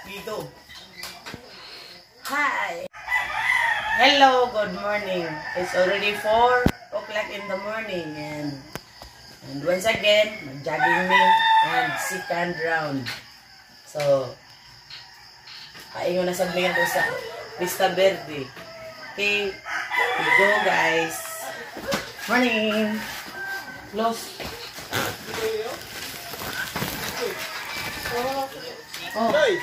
Dito. Hi! Hello, good morning. It's already 4 o'clock in the morning and once again, jogging me and second round. So, paingon na sabihin ko sa Vista Verde. Okay, we go guys. Morning! Close. Oh. Hey.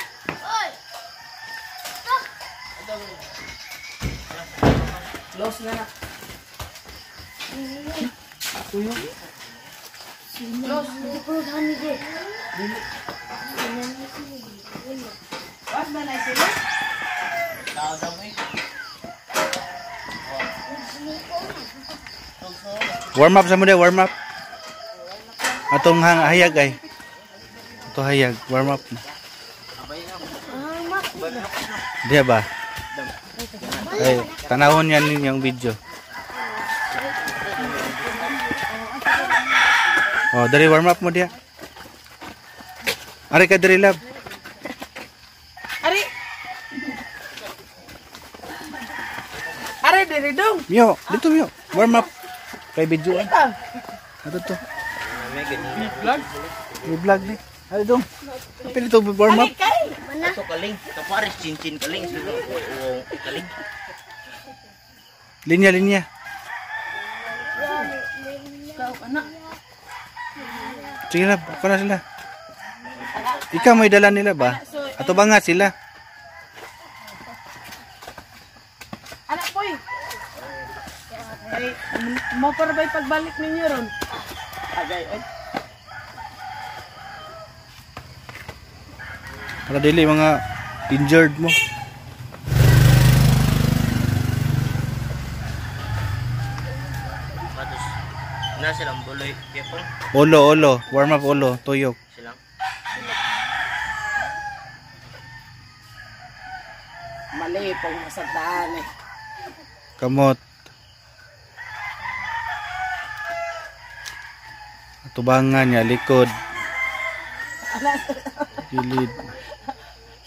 Close na. Tuyo. Close. Hindi ko kami ko. What ba na sila? Tao daw mo. Warm up sa mo warm up. Atong hayag ay. Ato hayag, warm up. Dia ba? Ay, tanawon yan yung video. Oh, dari warm up mo dia. Ari ka dari lab. Ari. Ari dari dong. Mio, dito mio. Warm up. Kay video an. Ato to. Vlog. Vlog ni. Ari dong. Kapil ito warm up. Ito kaling, ito pares cincin kaling, kaling. Linya. Kau anak. Sige lab, ako na sila. Ikaw may dala nila ba? Ato ba nga sila? Anak poy. Ay, mo para ba'y pagbalik ninyo ron? Agay, ay. Para dili mga injured mo. Patos, na silang buloy, kepong Olo. Warm up olo, tuyok. silang. Mali pong masagdaan eh. Kamot. Atubangan niya, likod. Gilid.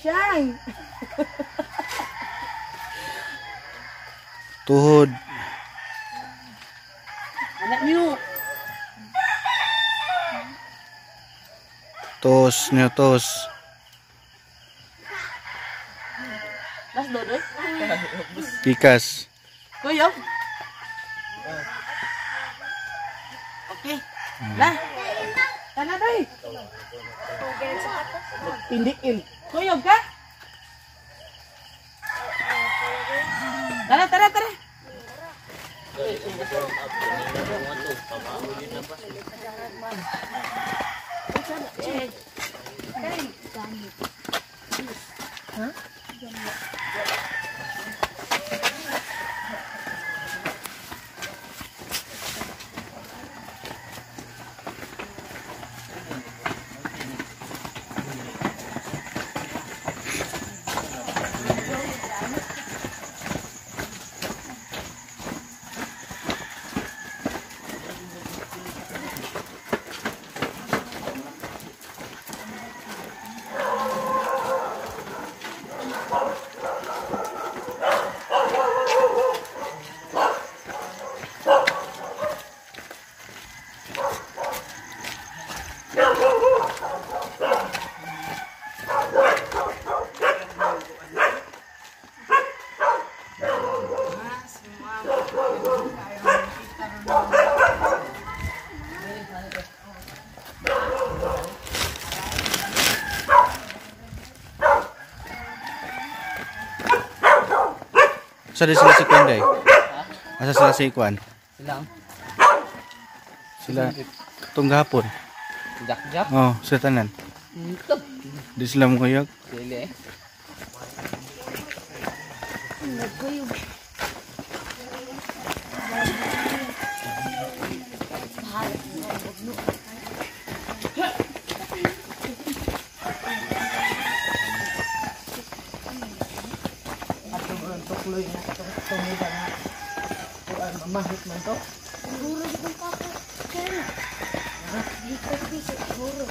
Siyang! Tuhod. Anak niyo! Tos niya, tos. Las dodoy? Pikas. Kuyo? Okay. Lah! Tana doy! Pindiin. Kuyo ka? Tara! Asa sila si Kwan day? Asa sila si Kwan? Sila itong gahapon. Jak. Oh, sa tanan. Di sila mo kuyog. Sili. Tukloy na tumuda na. Kuan mamahit man to. Siguro di kong papa. Kaya na. Di ko pisik. Siguro.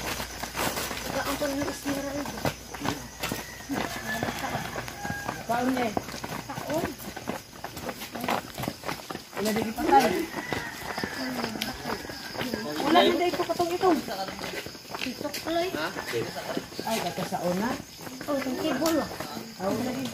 Ang ko na ismera ito. Paon eh. Taon. Wala din ipatay. Wala din dahil ko patong ito. Titok tuloy. Ay, kata sa una. Oh, itong kibol. Aw, lagi.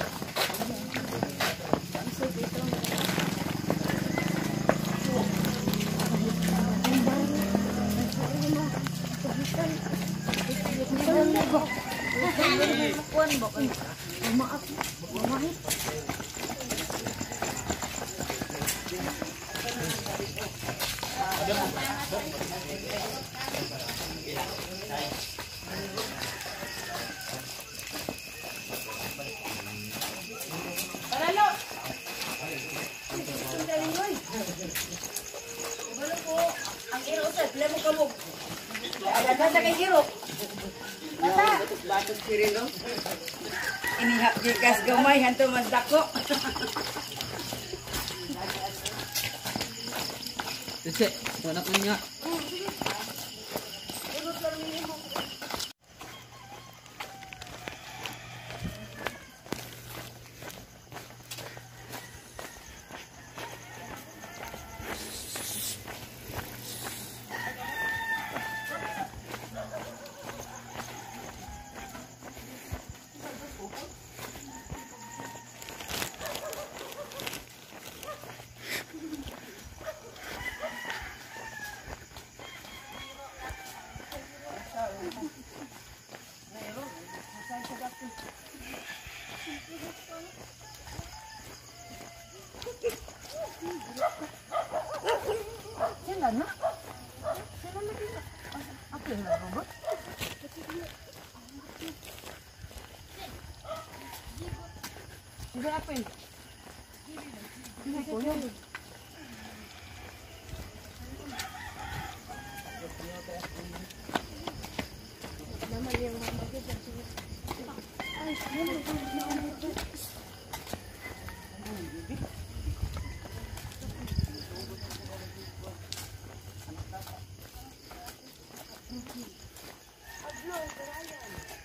Kuan ba kayo? Umaak. Umahit. Paralo! Wala po. Ang iro sa, pila mo kamog. Agad na kay iro. Bata! Batok si Rilo. Inihap gikas gamay, hanto mas dako. Kasi, wala ko niya. Sila na? Sila na dito. Ako yung robot. Hindi ako eh. Hindi ko yun.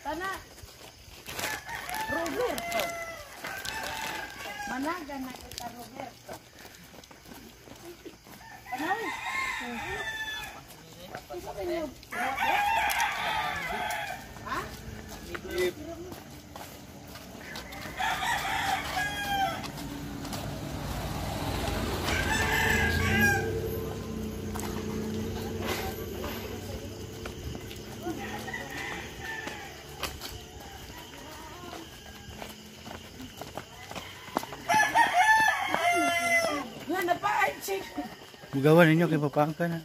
Tana. Roberto. Managa na kita Roberto. Ano? Ha? Yan na pa, Archie. Bugawan ninyo kay papangka na.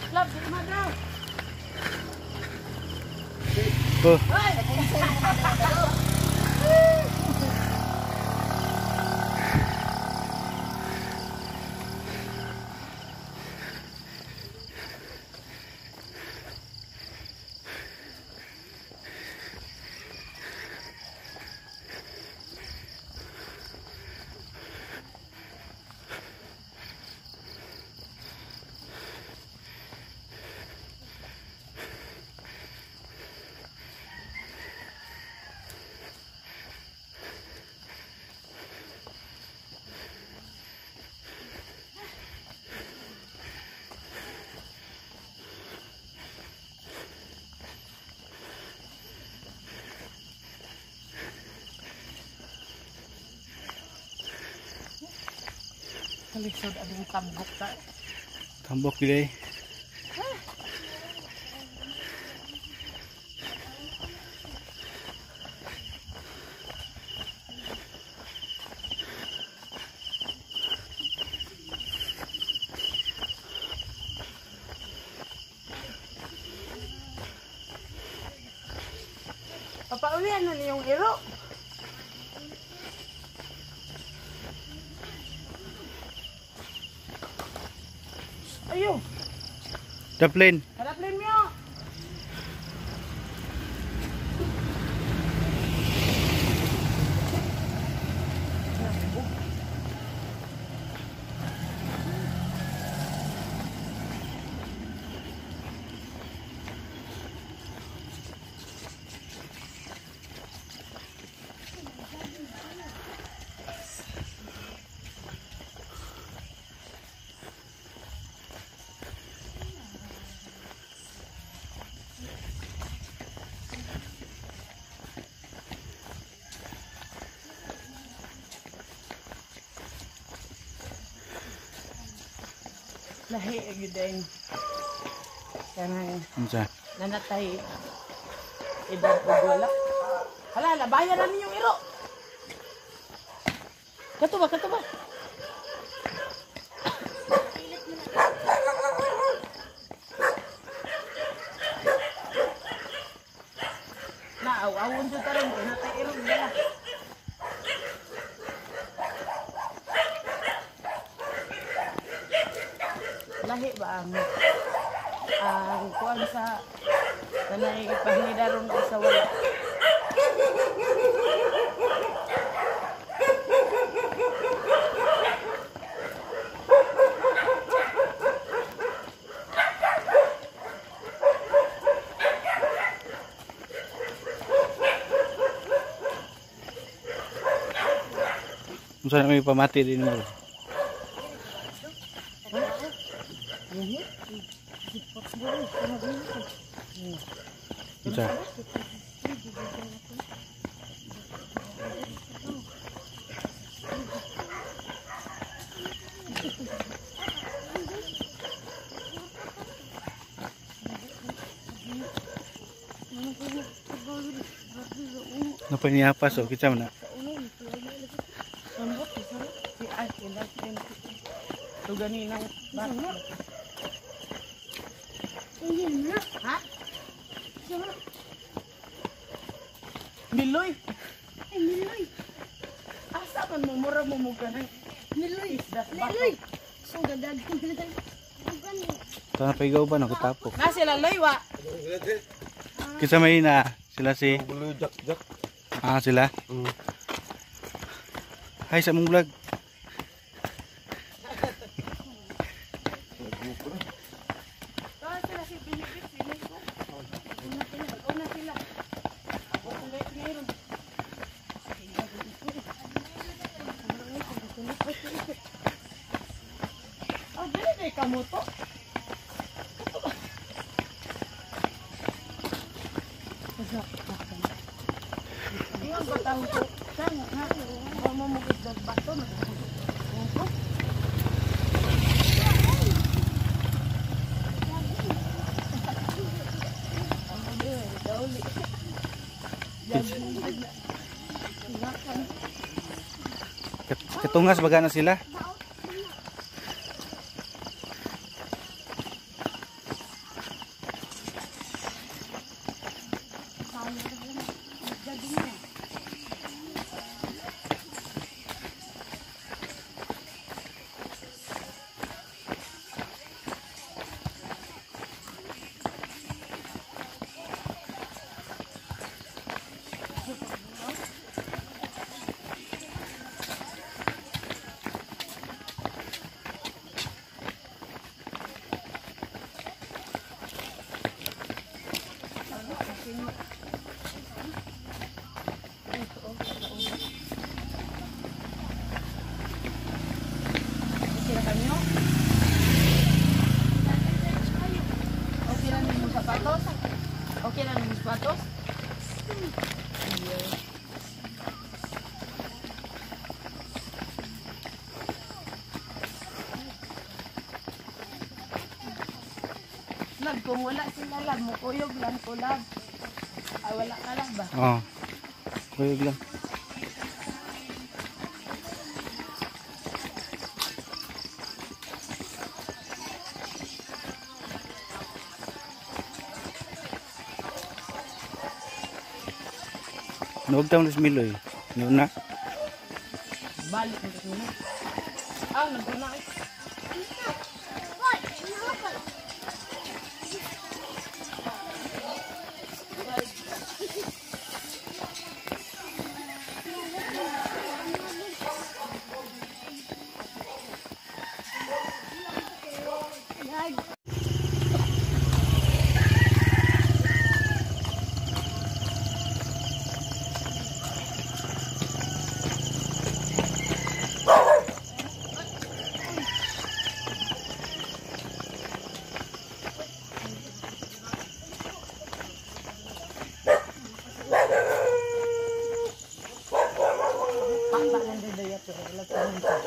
Love, di naman daw. Oh, Kalisod ading tambok ka. tambok gilay. Papauwihan na niyong iro. Daplin. Hadaplin mo. Lahi gyud din. Kanang Unsa? nanatay edad ug wala. Hala, bayan na ninyong iro. Kato ba? Naaw-awon jud taron kay natay iro nila. Lahi ba ang kuan sa nanay ipahinidaron sa wala. Unsa na may pamati din mo? Unsa? Napa niyapas o kita man na? Ito ganinang bata. Ha? Niloy. Niloy. Asa man mo mura mo mo ganang Niloy. isda sa Niloy. bato. So gadag. Ito na paigaw ba? Nakutapok. Na sila loywa. Kita may na sila si... Ah, sila? Hi sa mong vlog. Sila si Binibit, sila ko. Una sila. Ako kung gaya mayroon. Ah, dali na ikamoto. Iyon ba tao ko? Saan nga? Huwag mo mo isda sa bato. Katungas baga na sila. Sila kanyo? Okay lang yung sapatos? Okay lang yung sapatos? Yes. Lab, kung wala sila lab, mukuyog lang ko lab. Ay, wala ka lab ba? Oo. Kuyog lang. Huwag tayo na smiloy. Yun na. Balik na muna. Ah, naguna eh.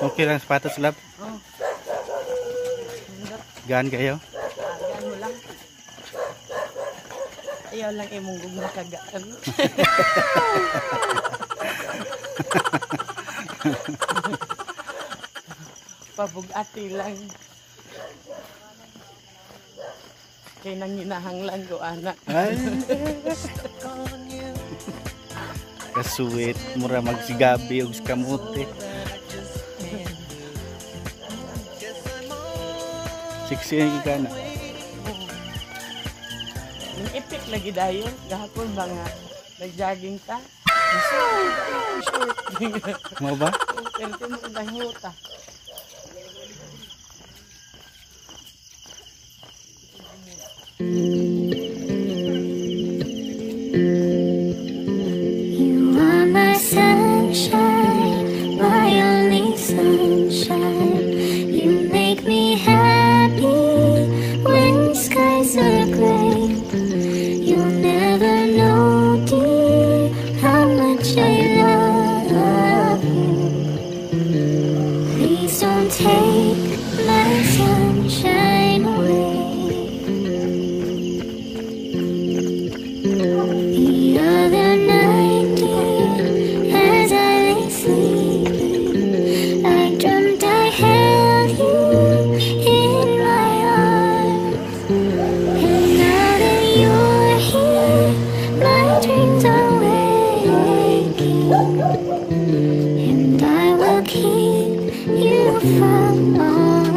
Okay lang sapatos lab. Oh. Gaan kayo. Agan mo lang. Ayaw lang imong gugma kagaan. Pabugati lang. Kay nang ginahanglan ko anak. Ay. Kasuwit mura magsigabi og kamote. Siksi ang ikana. Yung ipik lagi dayon, gahapon ba nga nag-jogging ta? Mo ba? Pero mo nahuta. You are my sunshine, my only sunshine. You make me happy when skies are gray. You'll never know, dear, how much I love you. Please don't take my sunshine away. The other night, dear, as I lay sleeping, I dreamt I held you in my arms. And now that you're here, my dreams are waking, and I will keep you from harm.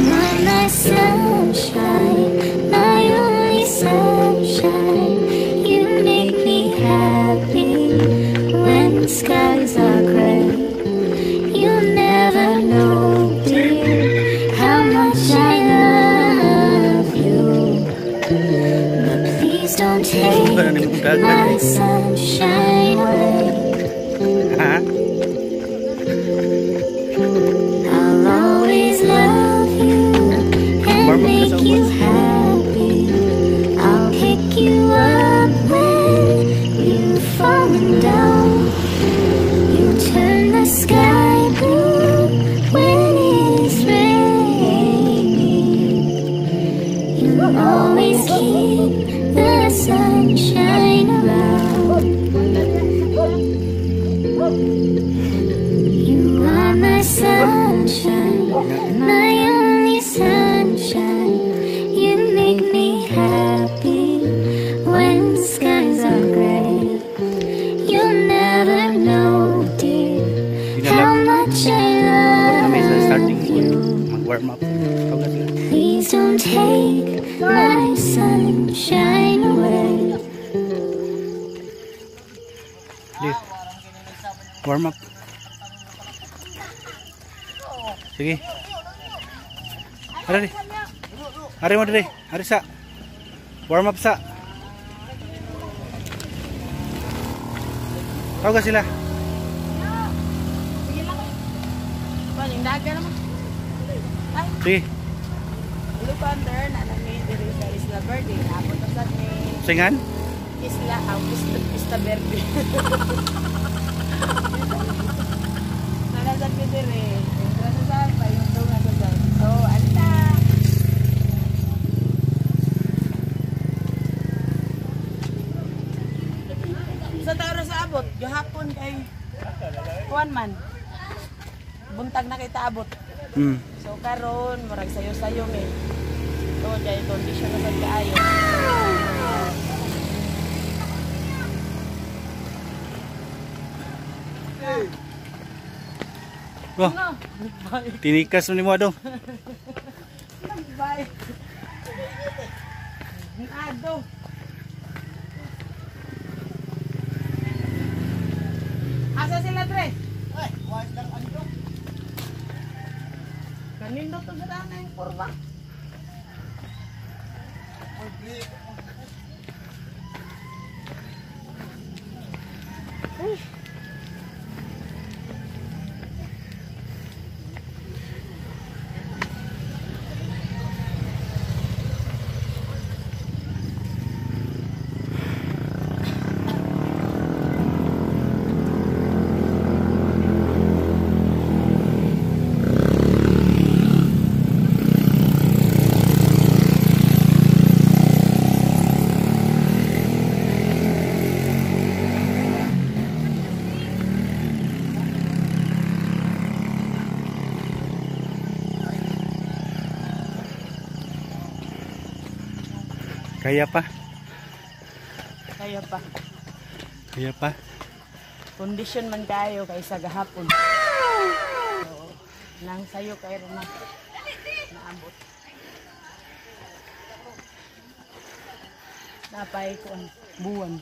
You're my sunshine, my only sunshine. You make me happy when skies are gray. You'll never know, dear, how much I love you. But please don't take my sunshine away. Ha? I'll always love you and make you happy. I'll pick you up when you've fallen down. You turn the sky blue when it's raining. You always keep the sunshine around. You are my sunshine, my only sunshine. You make me happy when skies are gray. You'll never know, dear, how much I Kami sa starting love point. you. Mag-warm up. Tawag sila. Please don't take my sunshine away. Liv. Warm up. Sige. Ari. Ari mo diri. Ari sa. Warm up sa. Tawag sila. Sige lang. Panindaga naman. Ay, Sige. hello Pander, nanami diri sa Isla Verde. Abot na sa ni Singan. Isla Isla Verde. Nanasad ko diri. Entra sa saan pa yung dunga sa saan. So, anta. Sa taro sa abot, gahapon kay kuan man. Buntag na kita abot. So karon murag sayo-sayo eh. So dai condition na sad kaayo. Oh, No. tinikas mo ni mo dong. Bye. Ado. Asa sila tre? Ay, wais lang ando. Kanino to sa dana yung kurba? Kaya pa. Kaya pa. Kaya pa. Kondisyon man kayo kaysa gahapon. So, nang sayo kayo na naabot. Napay ko ang buwan.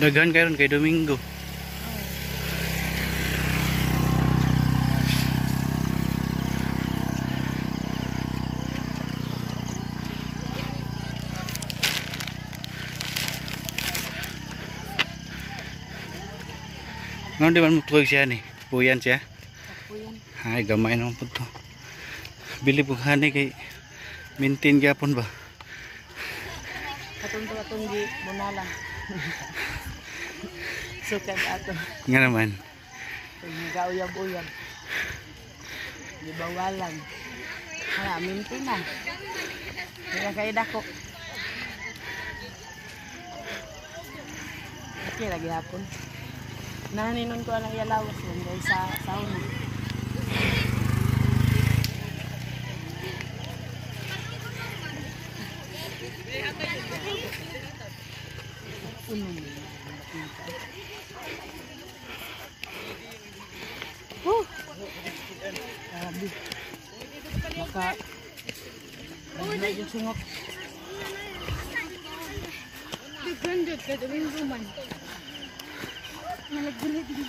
Daghan karon kay Domingo. Ngon di man mutugag siya ni. Puyan siya. Puyan. Ay gamay naman po to. Bili po hani kay maintain gyapon ba. Katong gi bunalang. Sukad ato. Nga naman. Nagauyab-uyab. Di bawalan. Hala, minti na. Kaya kayo dako. Okay, lagi hapon. Naninon ko ang yalawas yun dahil sa sauna. Grabe. Maka ano yung sungot. 300 ka dawin man. Malagbulit din.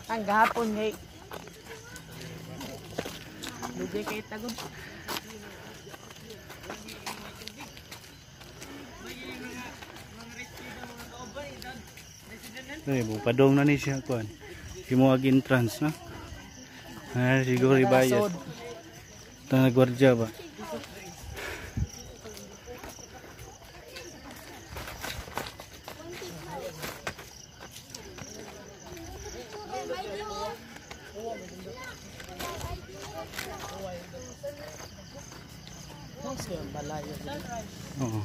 Ang gahapon ngay. Lugay kay tagod. Ay, padong na ni siya kuan. Himuag entrance na. Ay, siguro ibayad. Tanga gwardiya ba? Oo.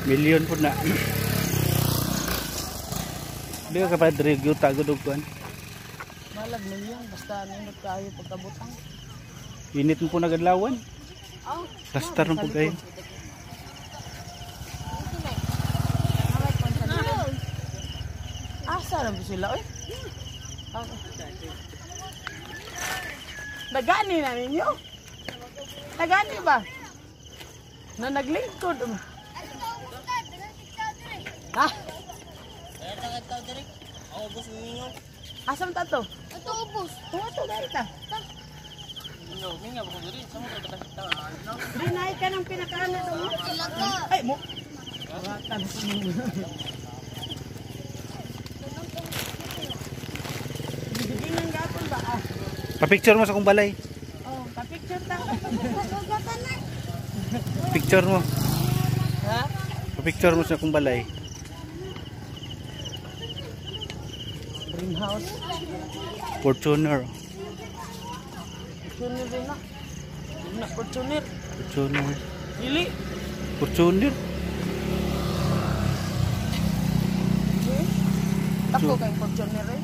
Milyon po na. Di ka kapag review tagod og kuan. Malag milyon basta nindot kayo pagkabutang. Init mo po nagadlawan. Oh, Kastar mo po kayo. asa na ba sila oy? Nagani na ninyo? Nagani ba? Na naglingkod ba? Ha? Asam ta to? Ito ubos. Tunga to gari ta. Rinay ka ng pinakaana to mo? Ay mo. Watan ko mo. Bibigyan gapon ba? Ah. Pa-picture mo sa kong balay. Oh, pa-picture ta. Picture mo. Ha? Pa-picture mo sa kong balay. Greenhouse. Fortuner. Fortuner din na. Hindi na Fortuner. Fortuner. Dili. Fortuner. Tako kay Fortuner eh.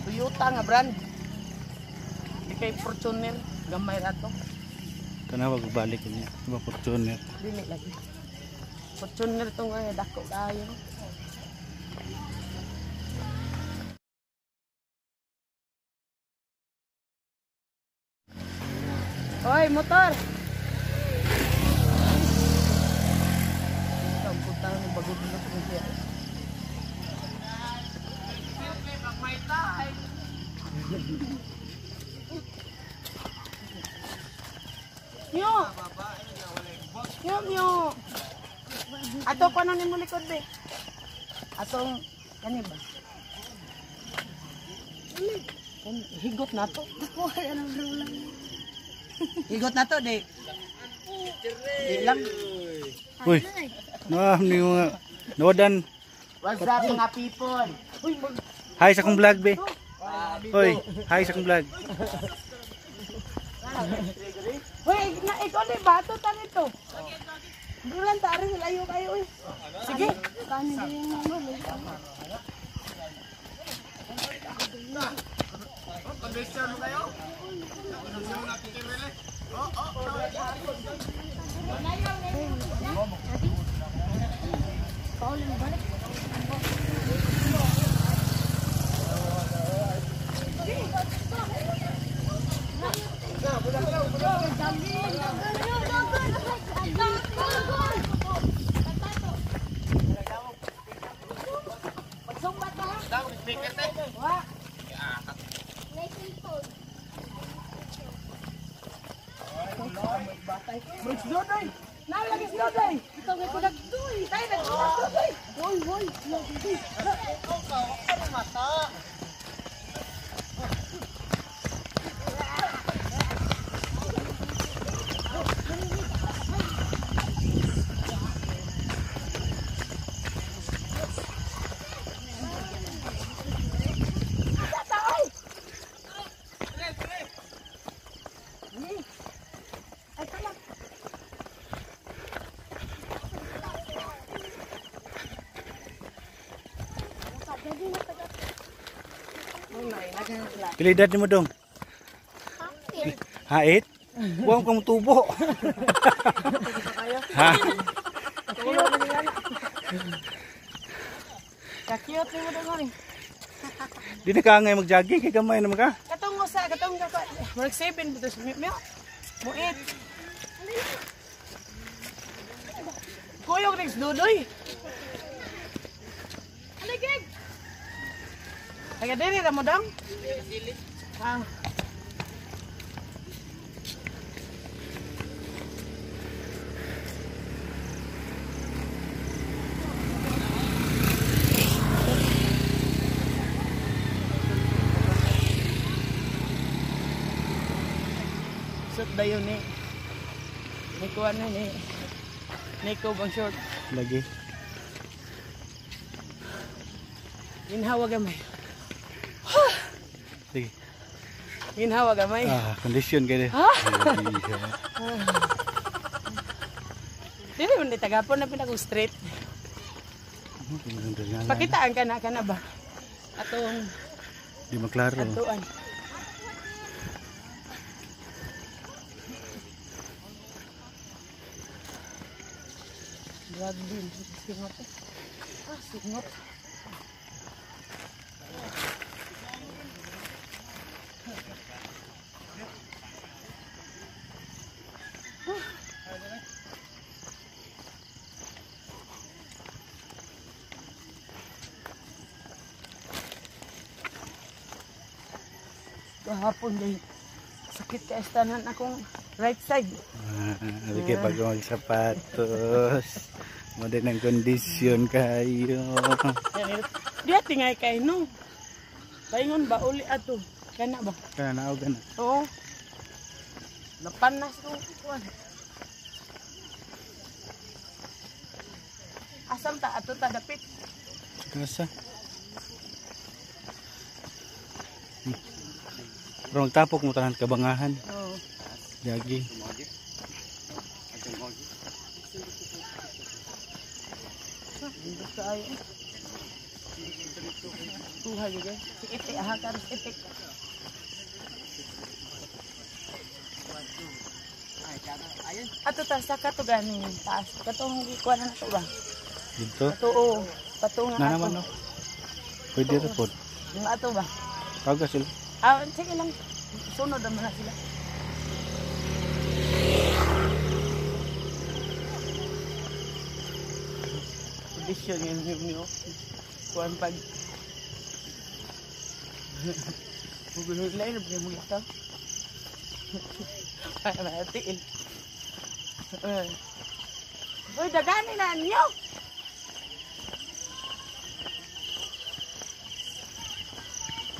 Toyota nga brand. Di kay Fortuner. Gamay rato. Kana wag balik niya. Iba Fortuner. Dili lagi. Fortuner tong dako kayo. Hoy, motor! Ang puta ng bago na po siya. Myo! Myo! Ato pa na ni mo likod be. Atong kani ba? Higot na to. Higot na to di. Di lang. Uy. Ni mga nawadan. What's up mga people? Hi sa akong vlog be. Uy, hi sa akong vlog. Hoy, na ikaw ni bato ta nito. Dulan ta rin layo kayo eh. Sige. Kani din mo. Dodoy! Nalagi si Dodoy! Ito may pinagdoy! Tayo nagdodoy! Hoy, hoy! Pili edad mo dong. Hait? Buang kang tubo. Ha? Kakiyot ni mo doon eh. Di na ka ngay mag-jogging kay gamay naman ka. Katong usa, katong ka. Marag 7 bitos. Muit. Kuyog next Dodoy. Aligig. Aga diri ra mo dang? Ah. Sut dayon ni. Niko ano ni. Niko bang short. Lagi. Inhawa gamay. Sige. Inhawa gamay. Kondisyon kayo. Dili man di tagapon na pinag-straight. Pakitaan ka na ba? Atong Di maklaro. atuan. Drag din. Singot. Singot. Kahapon din. Sakit ka estanan akong right side. Lagi pag magsapatos. Modern ang kondisyon kayo. Dia tingay kay no. Paingon ba uli ato? Kana ba? Kana na og na. Oo. Napanas ko kuan. Asam ta ato ta dapit. Kasa? Pero magtapok mo tanan kabangahan. Oo. Jagi. Hindi ka ay. Tuhay juga. Si Ipik, harus Ipik. Ato ta sa kato ganing taas. Katong gikuan na to ba? Dito. Ato oo. Pato nga Na ato. naman no. Pwede ra pod. Yung ato ba? Taga sila. Ah, sige lang. Sunod naman na sila. Tradisyon yung niyo. Kuan pag. Bugulog lang na bigyan mo ito. Ay, matiin. Uy, dagani na niyo.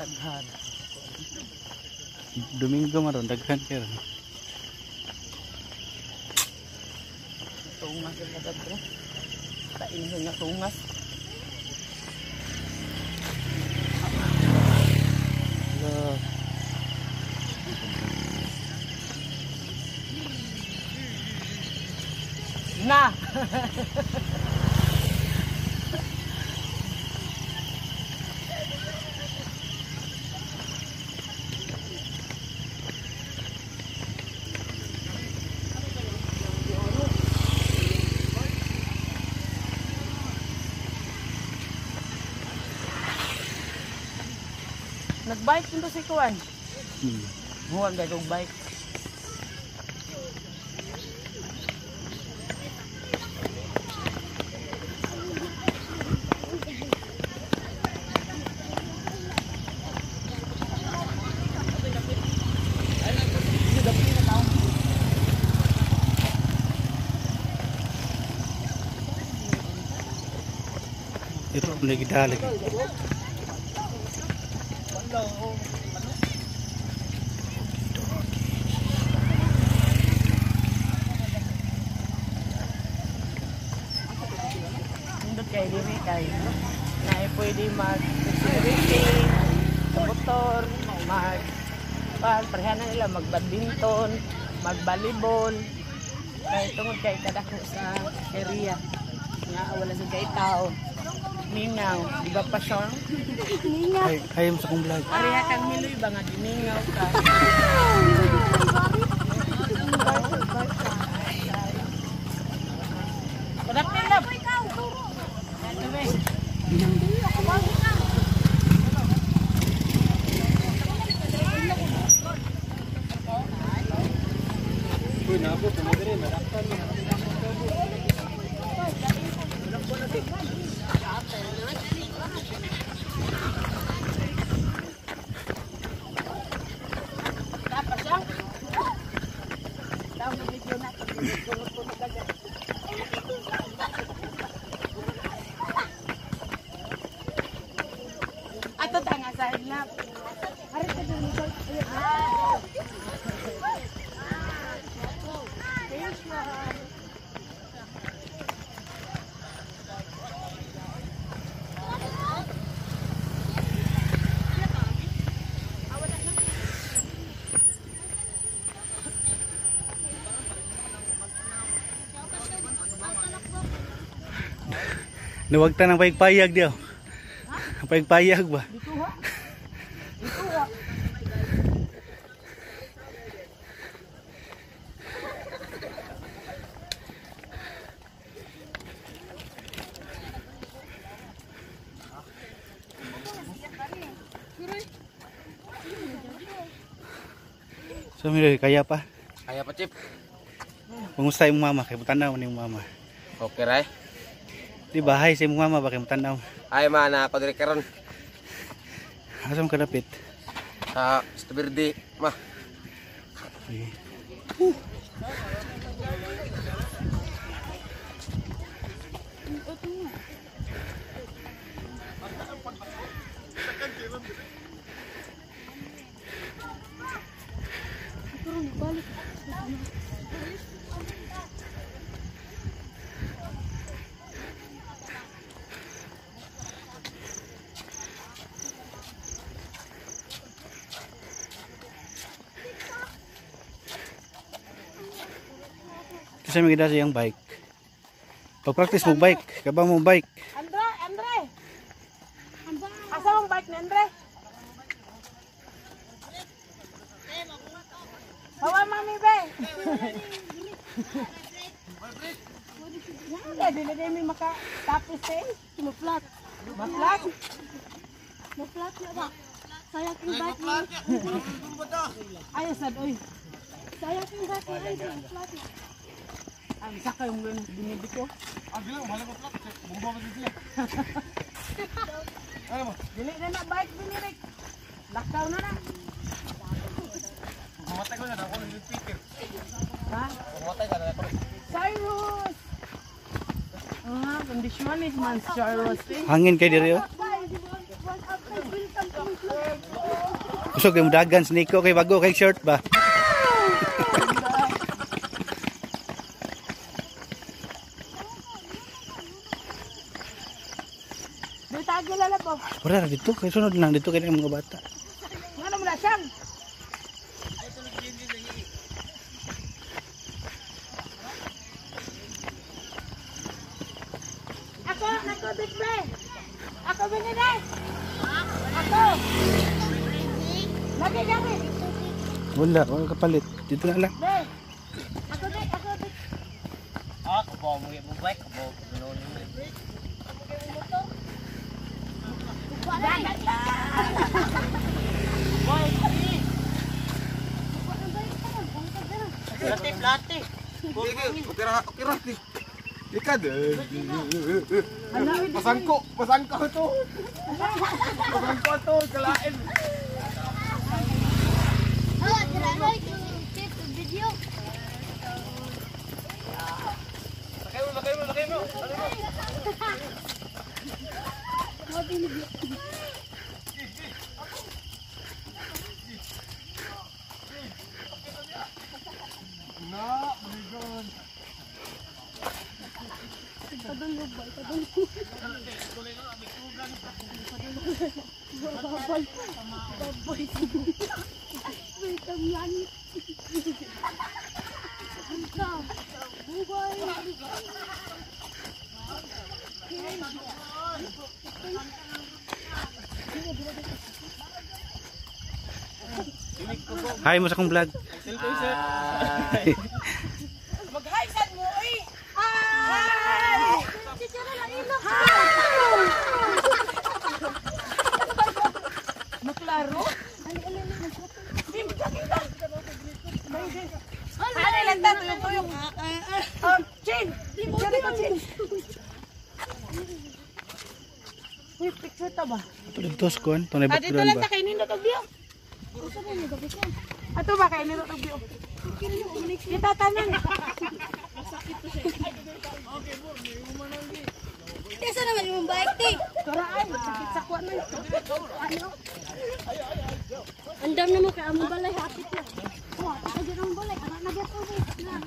Taghan. Domingo maron daghan kay ron. Tungas yung kadad ko. Tain nga tungas. Na! Nagbike nito si Kuan. Huwag gagawang bike. Ito lagi dalag. Nindot kay diri kay na pwede mag-security sa motor, parehana nila mag-badminton, mag-volleyball. Kay tungod kay kadako sa area nga wala sa kay tao. Ningaw, di ba pa siya? Ay, ayam sa kong vlog. Ariha kang miloy ba nga giningaw ka? Padapin lang. Ato tanga sa lap. Hari ka dun ko. Nawag ta ng payag-payag diyo. Payag-payag ba? Dito ha. Dito ha. So, Miloy, kaya pa? Kaya pa, Chip. Pangusta yung mama, kay mutanaw ni yung mama. Okay, Ray. Di bahay sa yung mama, ba kay mutanaw? Ay, mana ako diri karon Asa mo kadapit? sa Stubirdi, ma. Sige. Practice sa mga yung bike. Pag-practice mo bike, kaba mo bike. Andre, Andre. Asa mong bike ni Andre? Bawa mami be. Ya, dili may makatapos eh. Maflat. Maflat. Maflat na ba? Saya kong bike ni. Ay, sad oy. Saya kong bike ni. Ay, maflat na. Ang saka yung binibig ko. Dili na na bike binirik. Lockdown na na. Ha? Cyrus! Ah, kondisyon is man Cyrus eh. Hangin kay diri oh. Usog yung dagan sniko kay bago kay short ba. Dito agi lalabo. Wala ra dito kay sunod lang dito kay mga bata. Ngano mo na siyang? Ako bigbe. Ako binide. Ako. Lagi lagi. Wala kapalit. Dito na lang. Be. Ako be, ako be. Ako ba mo yung bike ko ba? Dagat lang. Plate. Ikad. Pasangko to. Pasangko to kalain. Oh, dira take video. Lakay mo. Mo binigyo. Hi mo sa akong vlog. Mag-hi sad mo oy. Hi. Maklaro? Ano lang tayo tuyong. Chin. Chin ko chin. Uy, picture ta ba? Dito kon, to na Dito background lang ba. ta kay nindo tagbiyo. Ato ba kay nindo tagbiyo? Kita tanan. Kesa naman yung bike ti. Turaan, sakit sa kuwan man. Ano? Andam na mo kay among balay hapit na. Oh, ako din ang balay. Anak na gyud ko na.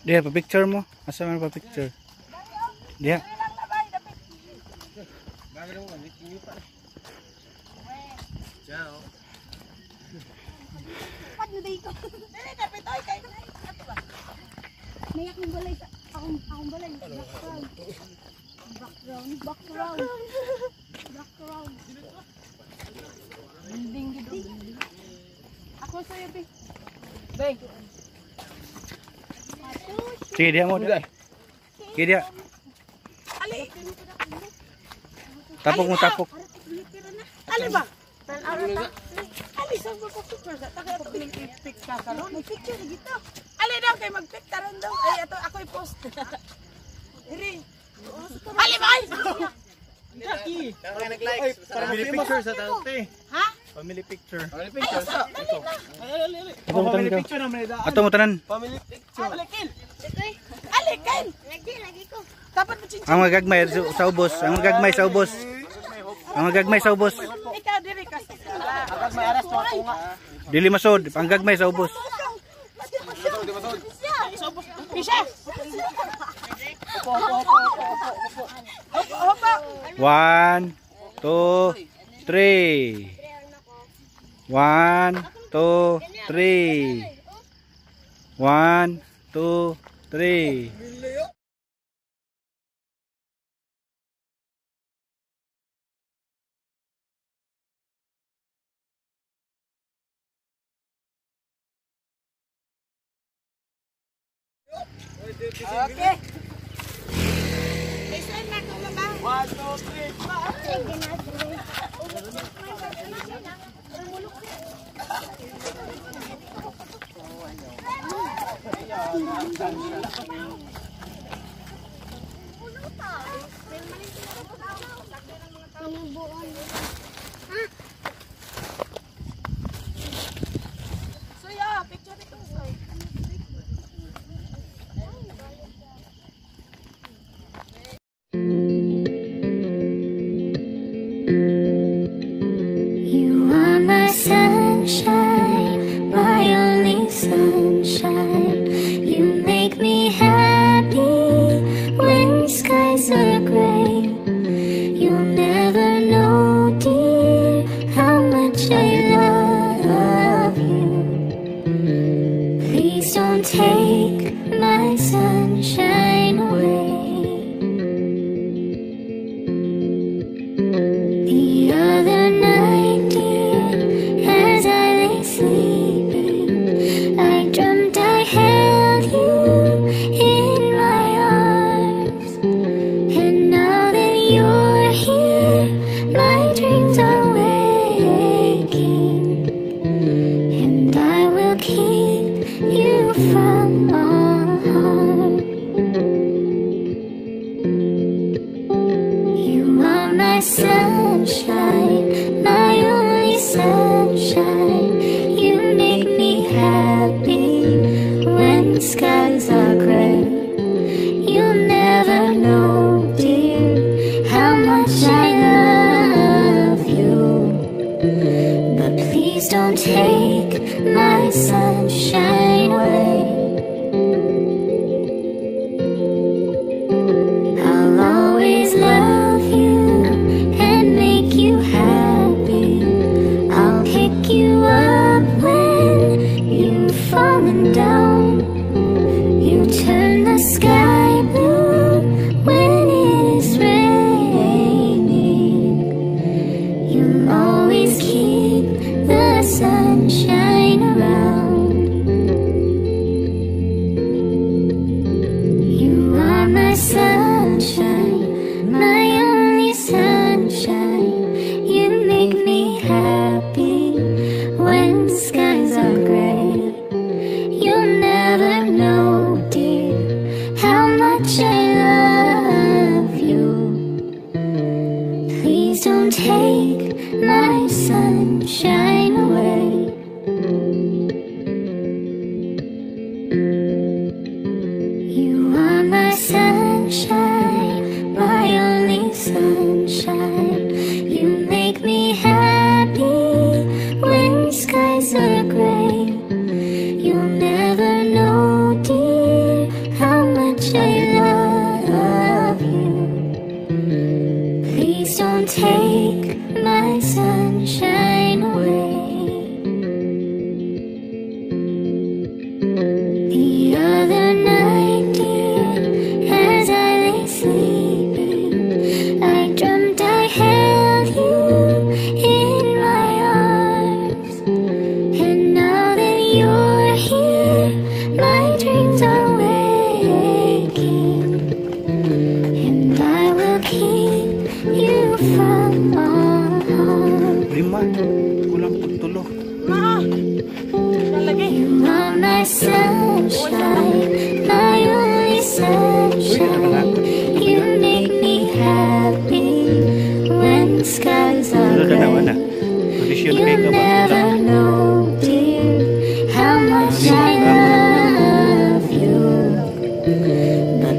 Dia pa picture mo. Asa man pa picture? Dia. Ciao. Pag na dito. Dili kapit oy kay ato ba? May akong balay sa akong balay. Background. Building gid. Ako sa iyo bi. Bay. Sige dia mo. Sige dia. Ali. Tapok mo tapok. Ali ba? Ali sa mo picture sa tagay ako ning pic ka karon. May picture dito. Ali daw kay mag-pic taron daw. Ay ato ako i-post. Diri. Ali ba? Family picture sa tante. Ha? Family picture. Ato mo tanan. Family picture. Ato mo tanan. Family picture. Ali kill. Ali Kain. Lagi ko. Dapat mo chinchin. Ang magagmay sa ubos. Ang magagmay sa ubos. Ang magagmay sa ubos. Ikaw diri ka. Agad may aras to ako nga. Dili masod. Ang gagmay sa ubos. Pisha. One, two, three. 1, 2, 3. 1, 2, 3. Okay. Listen na ko ba? 1, 2, 3. Picture dito. You are my sunshine, my only sunshine. You make me happy when skies are gray. You'll never know, dear, how much I love you. Please don't take my sunshine away. The other night, dear, as I lay sleeping, I dreamt I held you in my arms. And now that you're here, my dreams are waking, and I will keep you from harm. You are my sunshine, my only sunshine. You make me happy when skies are gray. You'll never know, dear, how much I love you. But please don't take my sunshine away. I'll always love you and make you happy. I'll pick you up when you've fallen down. You turn the sky blue when it is raining. You'll always keep the sunshine around. You are my sunshine, my only sunshine. You make me happy when skies are gray. You'll never know, dear, how much I love you. Please don't take my sunshine away. You are my sunshine, my only sunshine. You make me happy when skies are gray. You'll never know, dear, how much I love you. Please don't take my sunshine away. The other night, dear, as I lay sleeping, I dreamt I held you in my arms. And now that you're here, my dreams are waking, and I will keep you from harm. 5. Kulang po 3. You are my sunshine, my only sunshine. You make me happy when skies are Ano ka na, gray. Wana? Kondisyon kayo You'll ka ba? never know, dear, how much I love you. But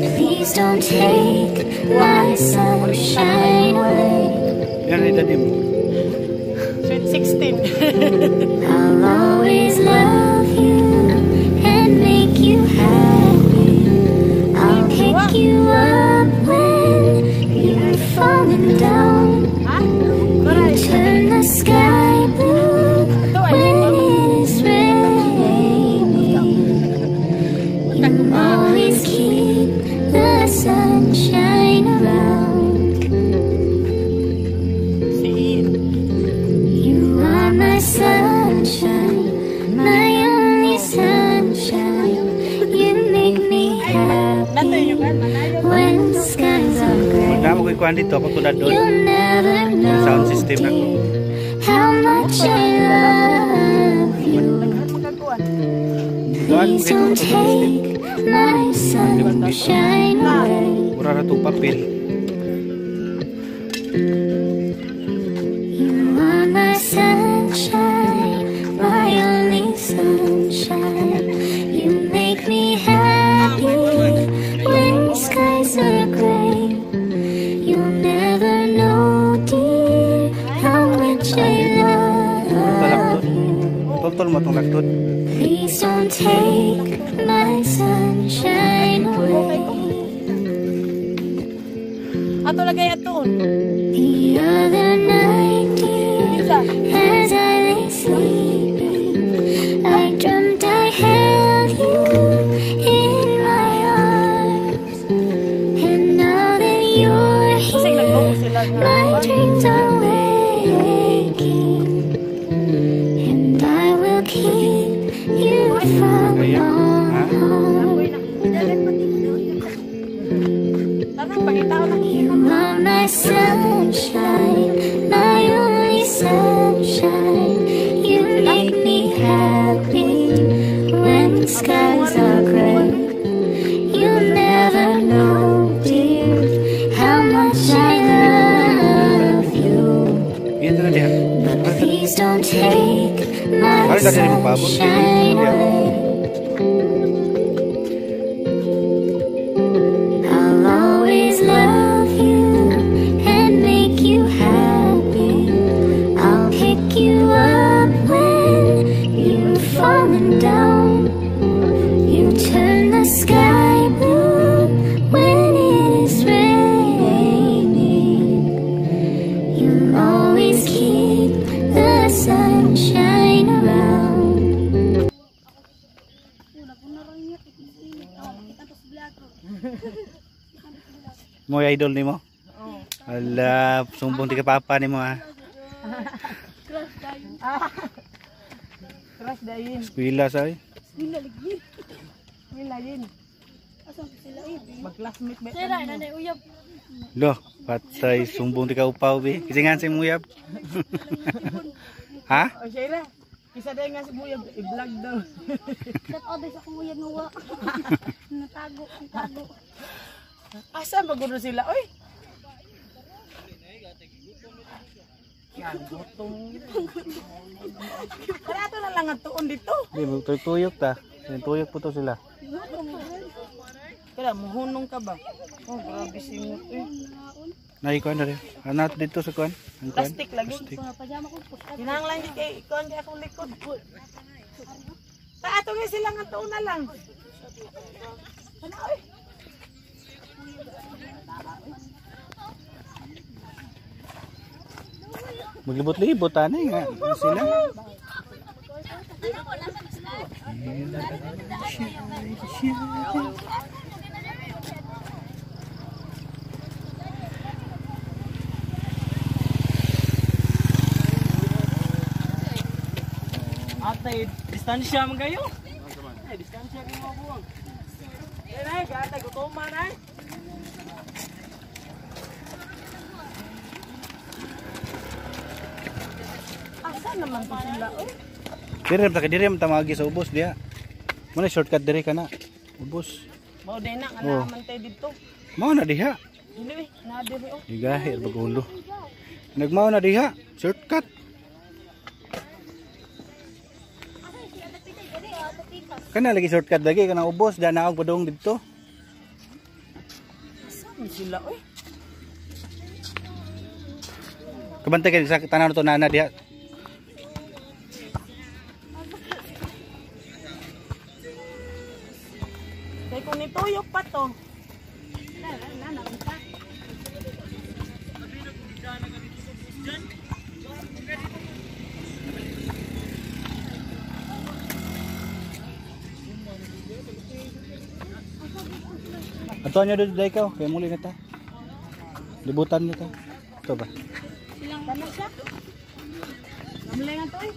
when skies are gray. Magkama ko ikuan dito pag tulad doon. You never Yung sound know system na ko. how much I love you. Please don't take my sunshine away. Mura na itong papel. You are my sunshine, my only sunshine. You make me happy when skies are gray. You'll never know, dear, how much I love you. Tol-tol mo itong lagtod. Please don't take my sunshine away. Ato lagay ato. The other night, dear, as I lay sleeping, I dreamt I held you in my arms. And now that you're here, my dreams are waking, and I will keep you from harm. You are my sunshine, my only sunshine. You make me happy when skies are gray. You'll never know, dear, how much I love you. Ito na diha. Please don't take my sunshine away. I'll always love you and make you happy. I'll pick you up when you're falling down. You turn the sky blue when it is raining. You'll always keep the sunshine around. Mo idol ni mo? Ala, sumbong di ka papa ni mo ha. Crush dahin. Pila sa eh. Mila yun. Mag-classmate ba? Lo, patay sumbong di ka upaw bi. Kisingan si muyab. Ha? O Shaira, isa dahil nga si Buya, i-vlog daw. That others akong uyag nuwa. Natago, natago. Asa magulo sila? Oy! Yan, gutom. Kaya ito na lang ang tuon dito. Di, tuyok ta. Tuyok po to sila. Kaya, muhunong ka ba? Oh, grabe singot eh. Naikuan na rin. Ano dito sa kuan? Ang kuan? Plastic lagi. Pajama ko po. Kinahanglan di kay ikuan di akong likod. Kaya ito nga silang ang tuon na lang. Ano oy? Maglibot-libot ano nga sila. Atay, distansya man kayo. Ay, distansya kayo mga buwang. Yan ay, gata gutuman ay. Asa naman po sila oh? Diri man tamagi sa ubos diha. Muna shortcut diri kana. Ubos. Mao din na Oh. naman tayo dito. Mao na diha. Hindi na diri oh. Digahir bagulo. Nagmao na diha. Shortcut. Kana lagi shortcut lagi kana ubos da naog padung dito. Saan sila oy? Kabantay ka sa tanan to nana diha. Kaya kung nituyok pa to. Ato nyo dito dahil ikaw, kaya muli na ta. Libutan nyo ta. Ito ba? Ilang tanong siya? Gamlay nga to eh.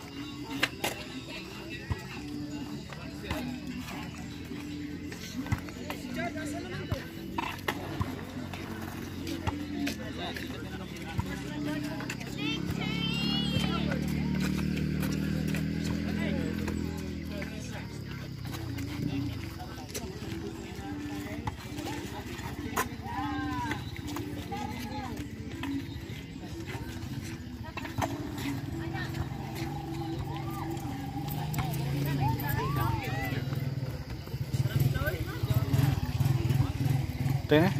Tayo na.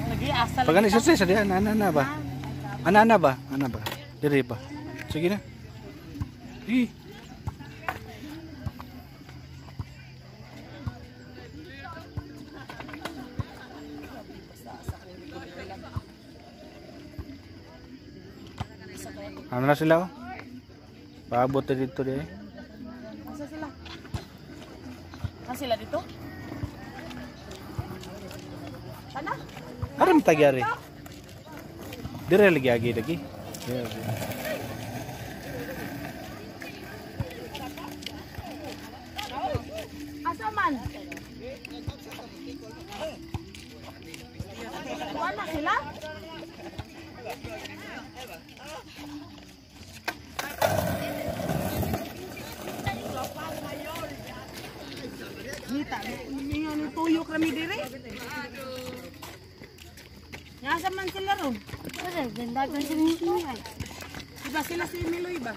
Nag-iasa Pag ano exercise, ana ba? Ana ba? Dire pa. Sige na. Ano na sila? Paabot na dito din. Asa sila? Asa sila dito? Sana? Aram tagyari. Dire lagi. Asa man? Wala sila? Nita, ni tuyo kami dire. Nasa man sila ron? Kasi, dandagan sa mga tingay. Diba sila si Miloy ba?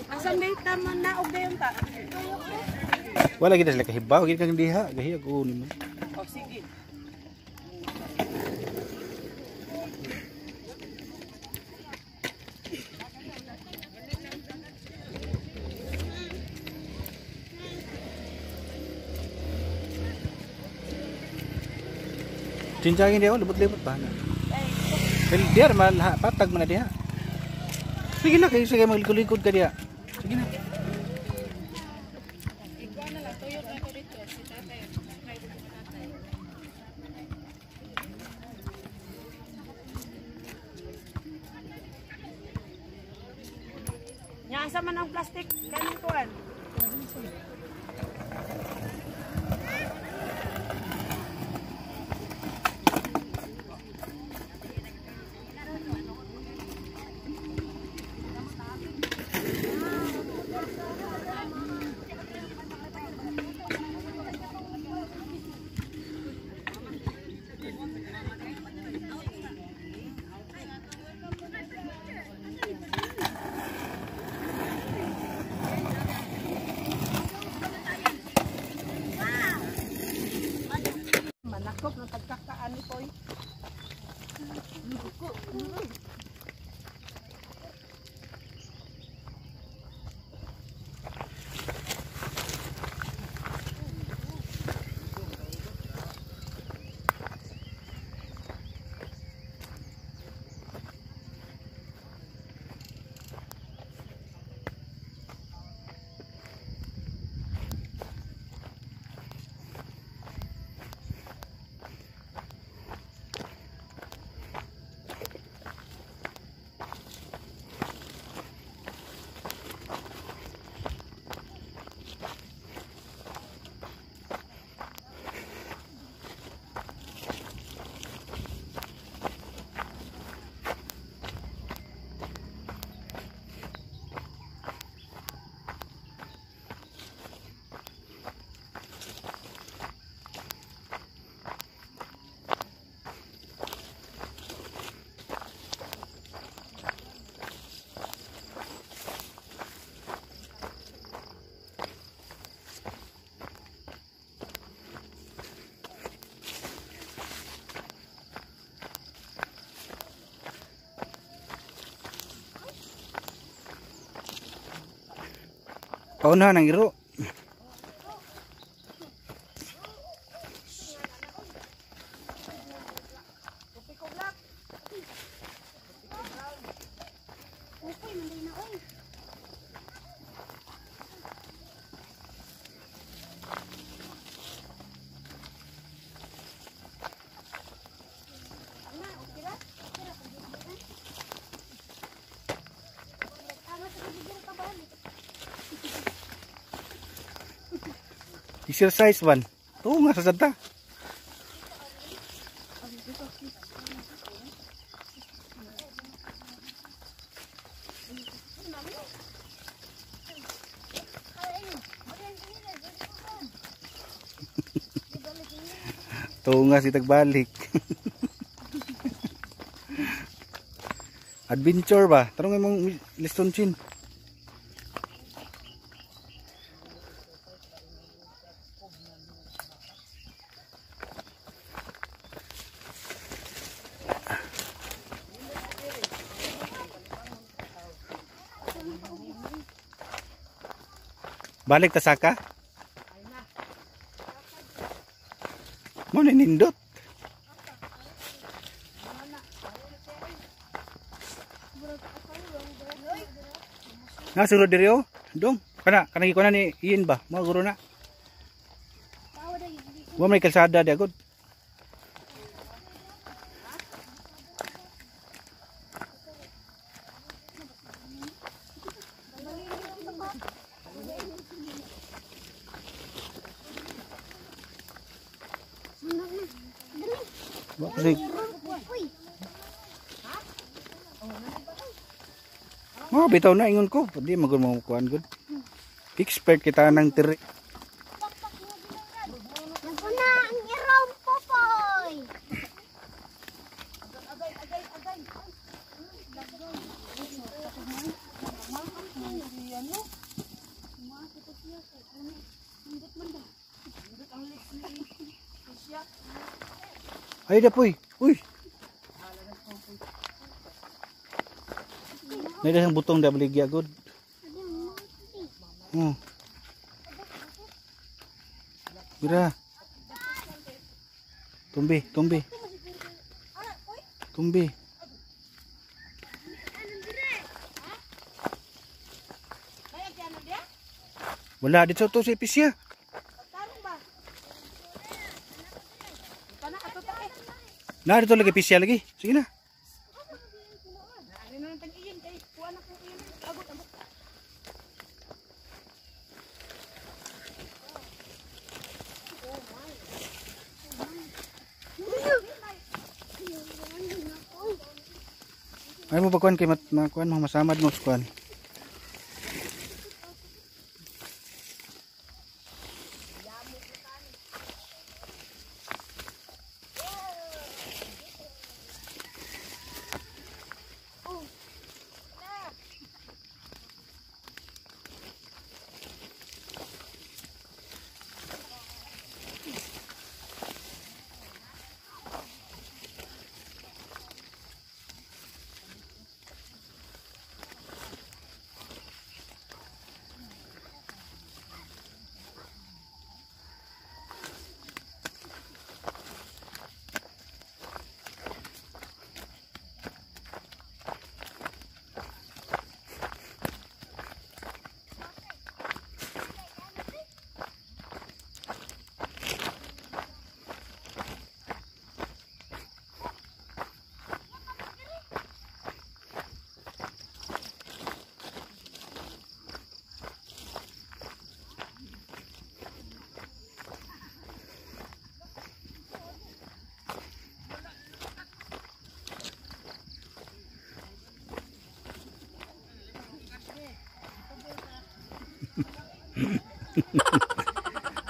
Asan ba yung tama na og dayon ta? Wala gid sila kahibaw, gid kang diha, gahi ako ni mo. O sige. Cincangin dia, libut-libut ba na. Well, dia mal patag man na diha. Sige na kayo, sige maglikod-likod ka diha. Sige na. Nya asa man ang plastic kanin kuan? Manakop ng pagkakaan ni Toy. Paunahan ang iro. Okay, manday na oy. Exercise man. Oo nga sa santa. Oo nga si tagbalik. Adventure ba? Tarong mong liston chin. Balik ta saka. Mo nindot. Nasulod diri oh. Dong, kana ikuan ni iin ba? Mo guro na. Wa may kalsada di agad. Balik. Oh, bitaw na ingon ko, di magud mo kuan gud. Expert kita nang tiri. Naguna ang iraw popoy. Ay da puy. Uy. May dasang butong da baligya gud. Oh. Mira. Tumbi. Wala dito to si Pisya. Nah, dito lagi Pisya lagi. Sige na. Ay mo pagkuhan kay makuan mo masamad mo kuan.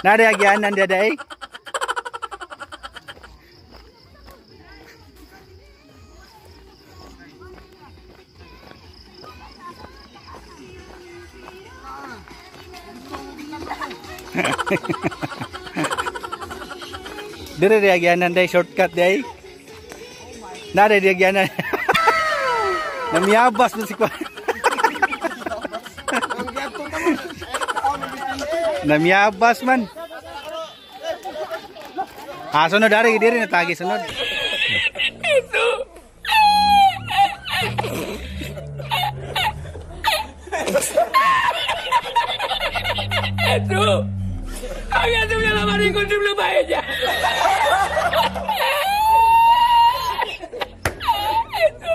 Nada agyanan dia dai. Dire dia agyanan dai shortcut dai. Nada dia agyanan. Namiyabas na si Kwan. Namiyabas man. Ah, sunod dari diri natagi sunod. Itu. Itu. Agak tu yang lama ikut dulu baiknya. Itu.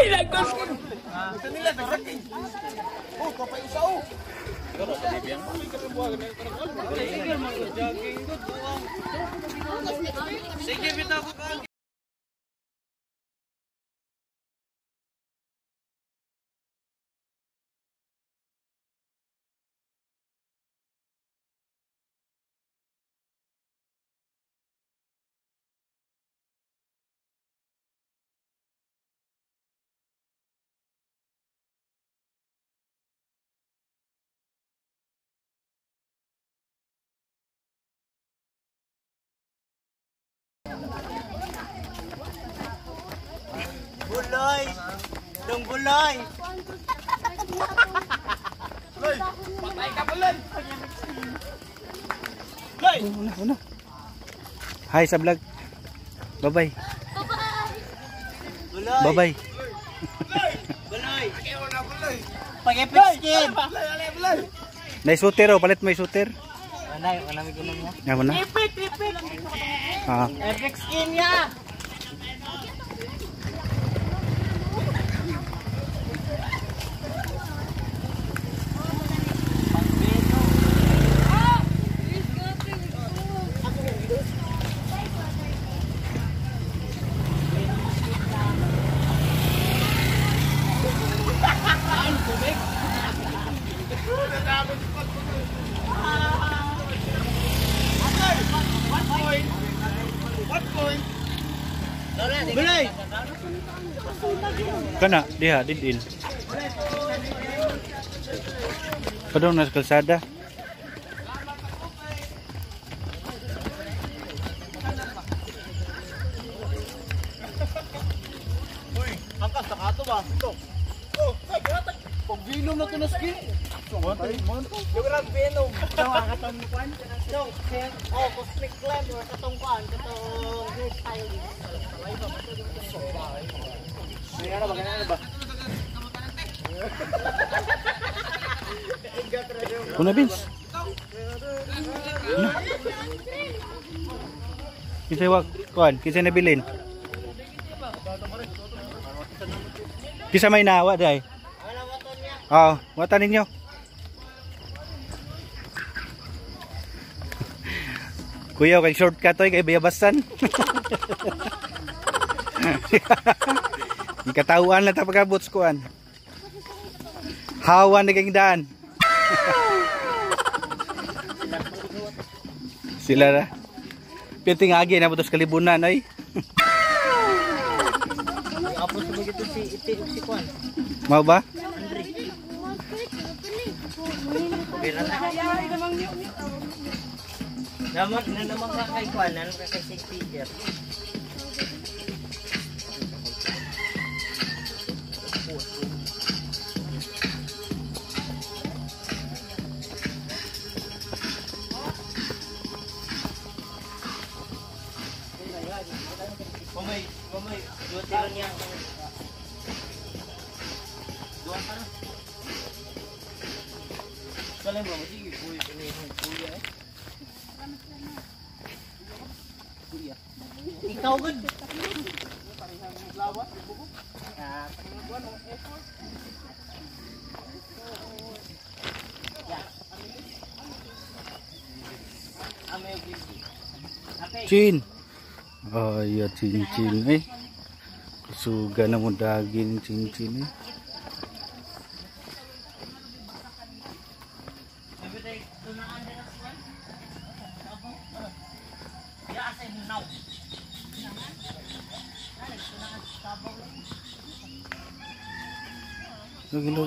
Hilang kau. Oh, kau pakai usau. Sige, bitaw ko ka. Buloy! Anong buloy? Patay ka bulan. Una. Hi sa vlog. Bye-bye. Buloy. Bye-bye. Buloy. Ayaw na bulan. Pag-epic skin. Bulan. Nay shooter oh, palit mo yung shooter. Anay, kanami ko lang niya. Yaman na. Epic. Ah. Epic skin niya. Buloy. Kana diha didin. Padong na sa kalsada. Angkas na kato ba? Ito. Oh, kagratag. Pag venom na to na skin. Yung rag venom. Ito ang katong kuan. Oh, cosmic clan or katong kuan, katong hairstyle. Ano ba ganyan ba? Kuna Vince. Kisay wag kuan, kisay nabilin. Kisa may nawa day. Oo, watan ninyo. Kuya, kay shortcut oy kay bayabasan. Ikatauan lang ta pagabot kuan. Hawan na kang daan. Sila na. Piting agi na butos kalibunan ay. Apo sa begitu si kuan. Mau ba? Naman ka kay kuan, naman ka kay St. Peter. Mamay, dua tiro niya. Dua ka na. Kala mo, sige, kuya, kuya eh. Ikaw good. Chin. Ay, ya cincin eh. Suga na mo daging cincin eh. Gilo.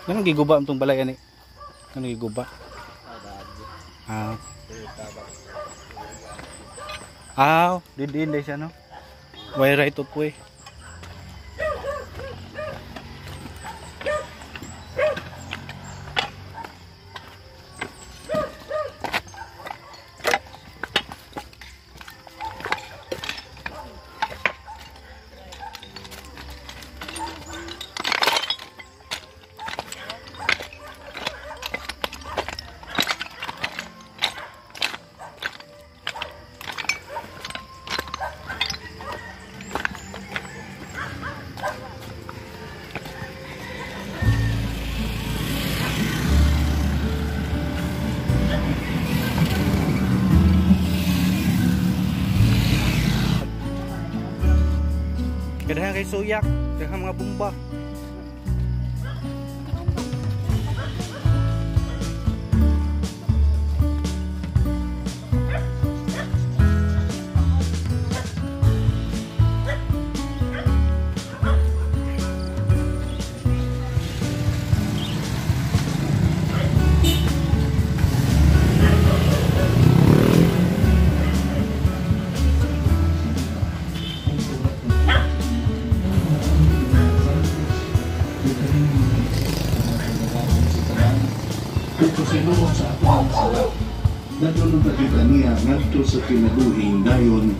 Ano giguba itong balay ani? Ano giguba? Ah. Ah, didin siya no. Way right up way. kay suyak, daghang mga bomba. Pasinuot sa akong sala. Nagulong kita niya ngadto sa kinabuhing dayon.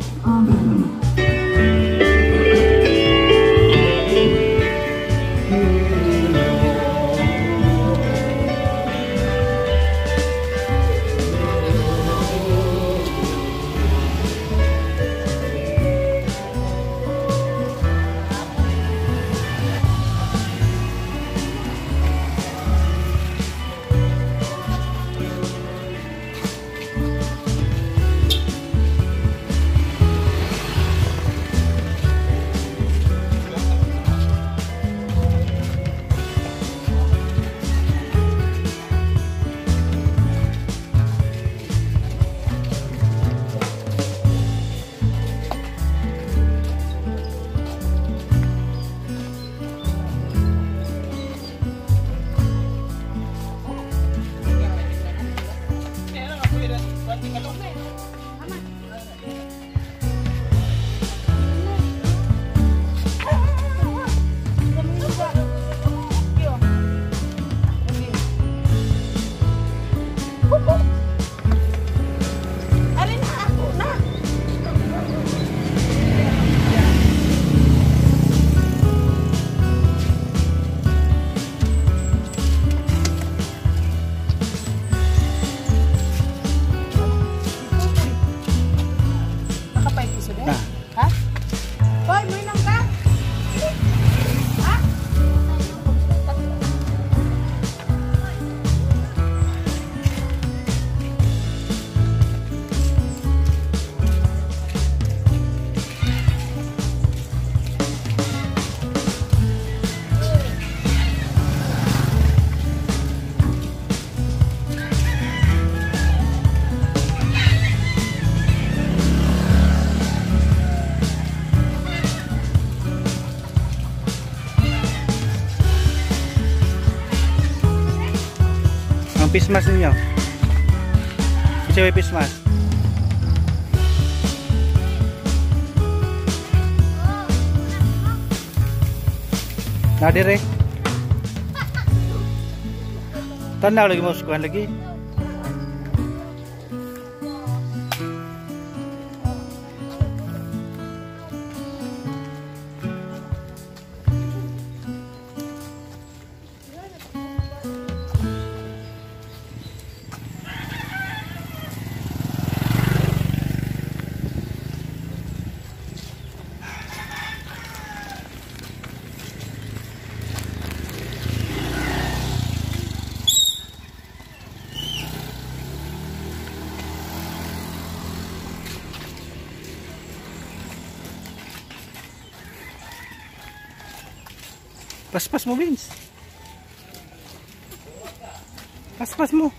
Ang pismas ninyo. Kasi may pismas. Nadire. Tanaw lagi mo sukuhan lagi. Paspas mo, Vince. Paspas mo.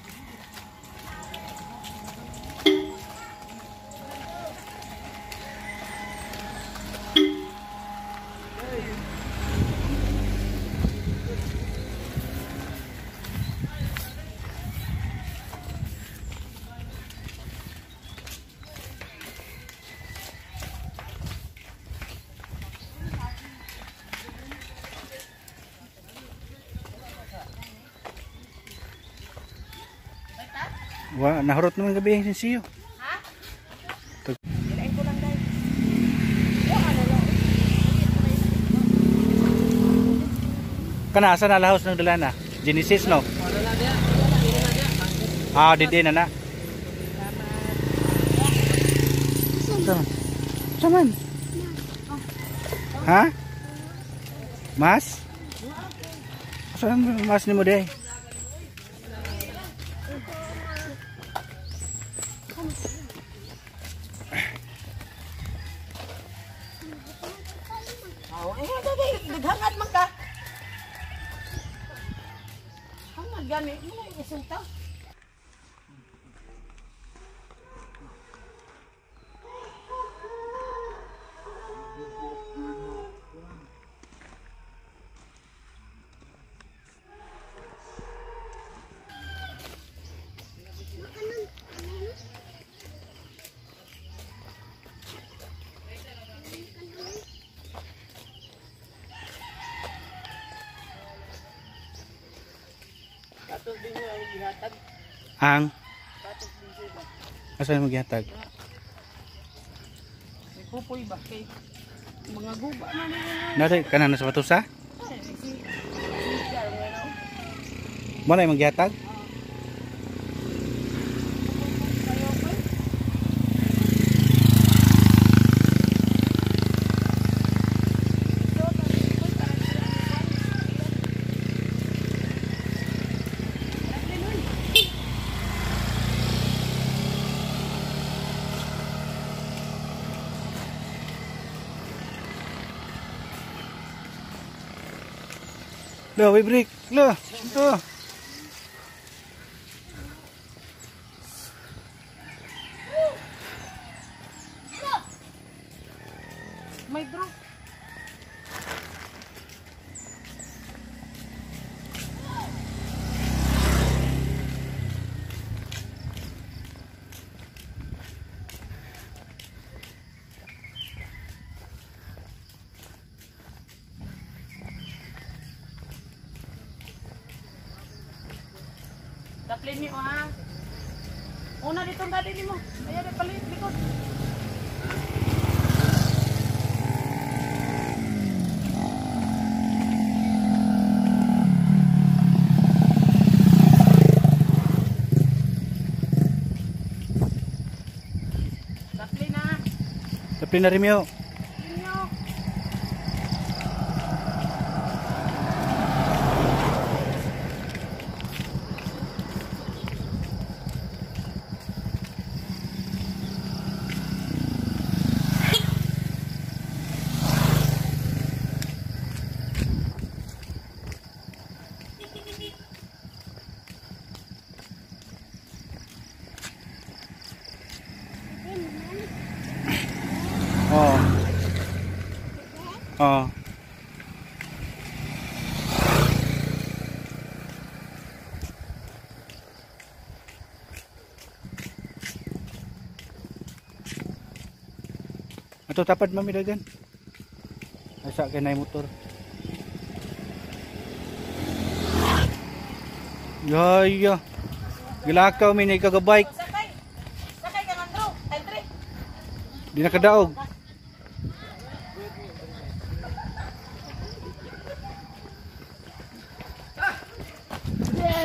Wah, nahurot naman gabi yung sinsiyo. Ha? Tag- Ilain ko lang dahil. Kana asa na lahos ng dala na? Genesis no? Ah, didi na na. Saman. Ha? Mas? Saan mas ni mo day? gani, wala yung resulta. Tapos din mo ang ihatag. Ang Tapos din siya ba? asa mo gihatag? May pupoy ba? Kay mga guba na nila. Nari kana na sa batusa? Ay, si Carmelo. Mo na imong gihatag? Sayo ko. Lo, we break. Lo. Ito. May drop. Daplin niyo ha. Una ditong dati ni mo. Kaya di palit likod. Daplin na. Daplin na rin mo. Inyo. Oh. Oh. Ato tapad mami dagan. Asa kay nay motor. Yaya. Gilakaw mi ni kagabike. Sakay. Sakay ka ng draw. Entry. Di na kadaog.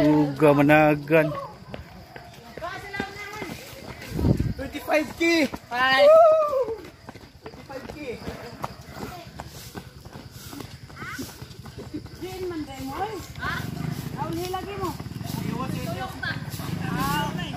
Suga managan. 25K! Bye. 25K! Din man day mo. Ha? Aul hilagi mo. Tuyok na. Ah, okay.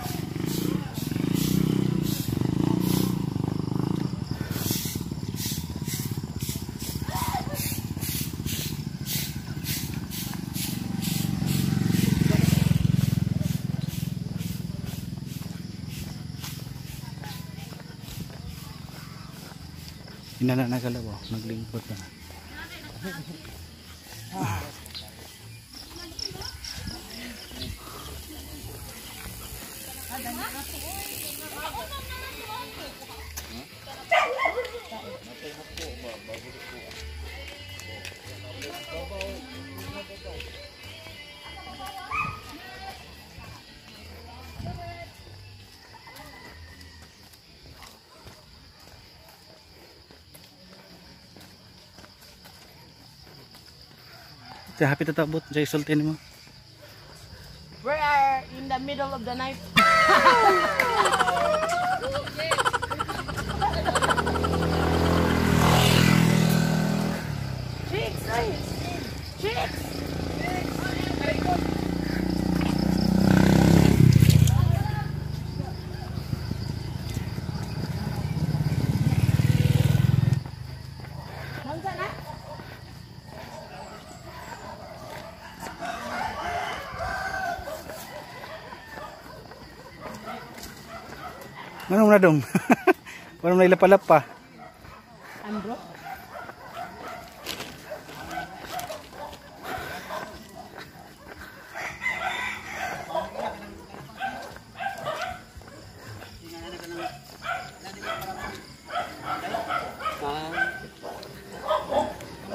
Inana na kalabaw, naglingkod na. Sa happy tatabot, sa isultin mo. We are in the middle of the night. Chicks, guys. Chicks. Hanggang na? Anong na dong? Parang may lapalapa. Andro?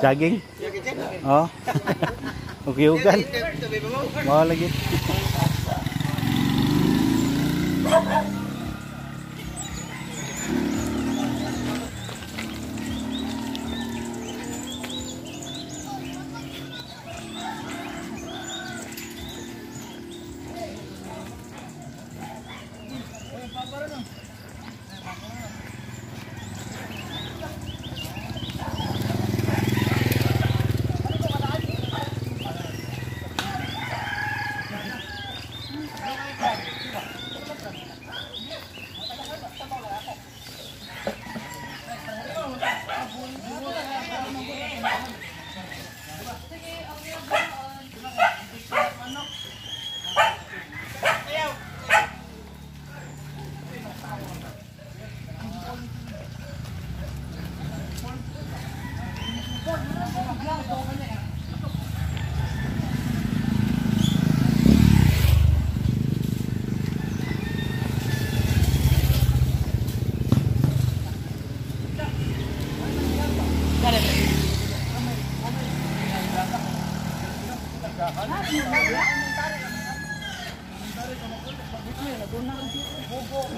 Jogging? Oh. Ug-ugan. Mao lagi.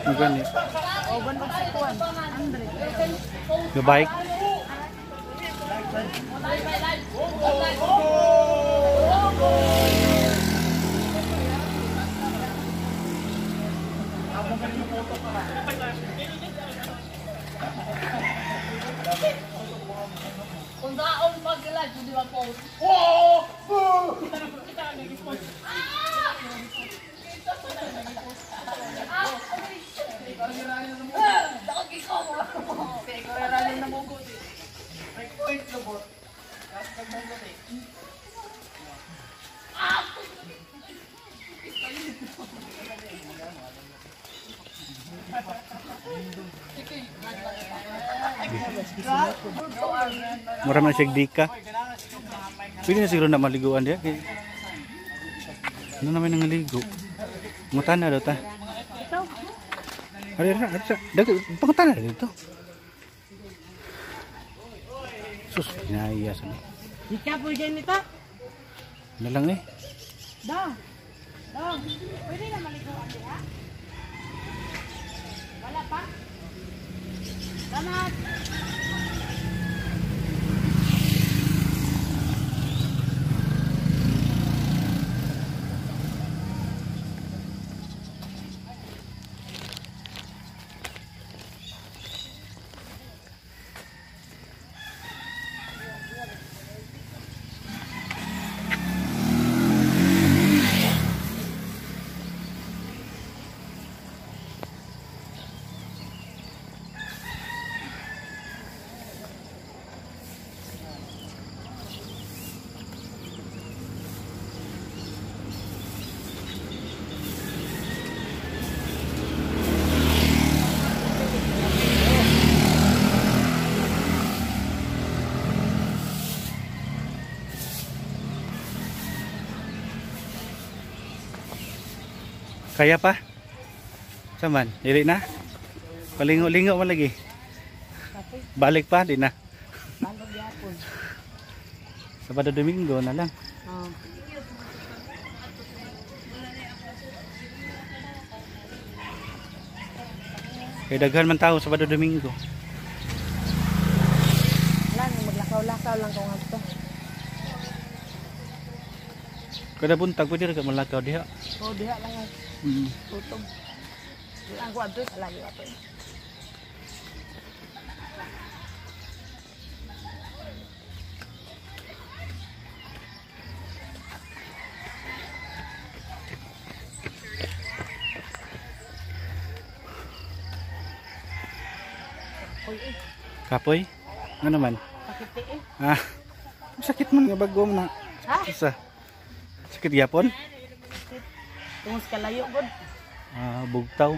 Magani. O, bandog si Kuan. Andre. The bike. Kung daon pag-live, hindi ba po? Mura man siya dika. Pwede na siguro na maliguan dia. Ano naman nang ligo? Mutana daw ta. Ari pangutana dito. Sus, naiya sana. Ika po dyan nito? Ano lang eh. Dong. Dong. Pwede na maliguan diha? Wala pa? Salamat. Kaya pa? Saman, dili na? Palingo-lingo man lagi. Balik pa, di na. Bandog yapon. Sabado Domingo na lang. Oh. Kaya daghan man tao Sabado Domingo. Wala, maglakaw-lakaw lang kung agto. Kada buntag pwede rin ka malakaw diha. O, diha lang ay. Tutog. Ang kwadro sa layo ato. Kapoy? Ano man? Sakit eh. Ah, sakit man nga bago na. Ha? Isa. Sakit yapon? Tungos kalayo god. Ah, bugtaw.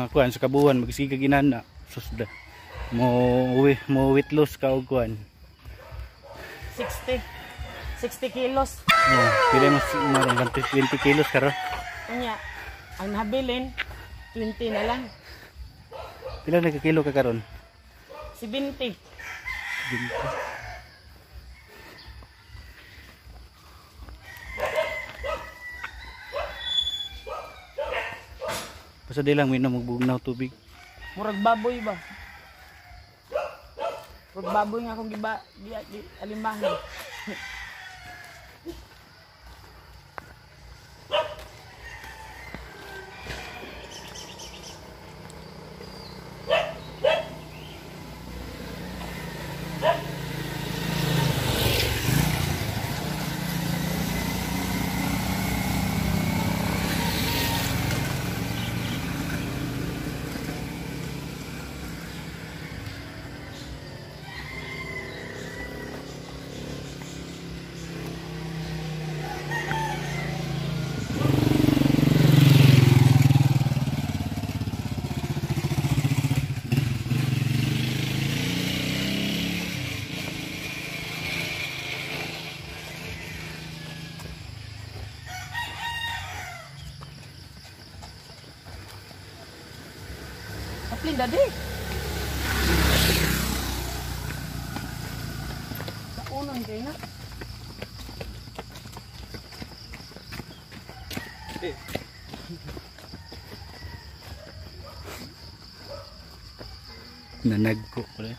kuan sa kabuhan magsigag inana. Susda. Mo weight loss ka og kuan. 60 kilos. Oh, pila mas marang 20 kilos karo. Unya, ang nabilin 20 na lang. Pila na ka kilo ka karon? 70. Basta di lang minom magbugnaw tubig. Murag baboy ba? Murag baboy nga akong di alimahan. Kaplin dadi. Kaunon kay na. Nanagko pala.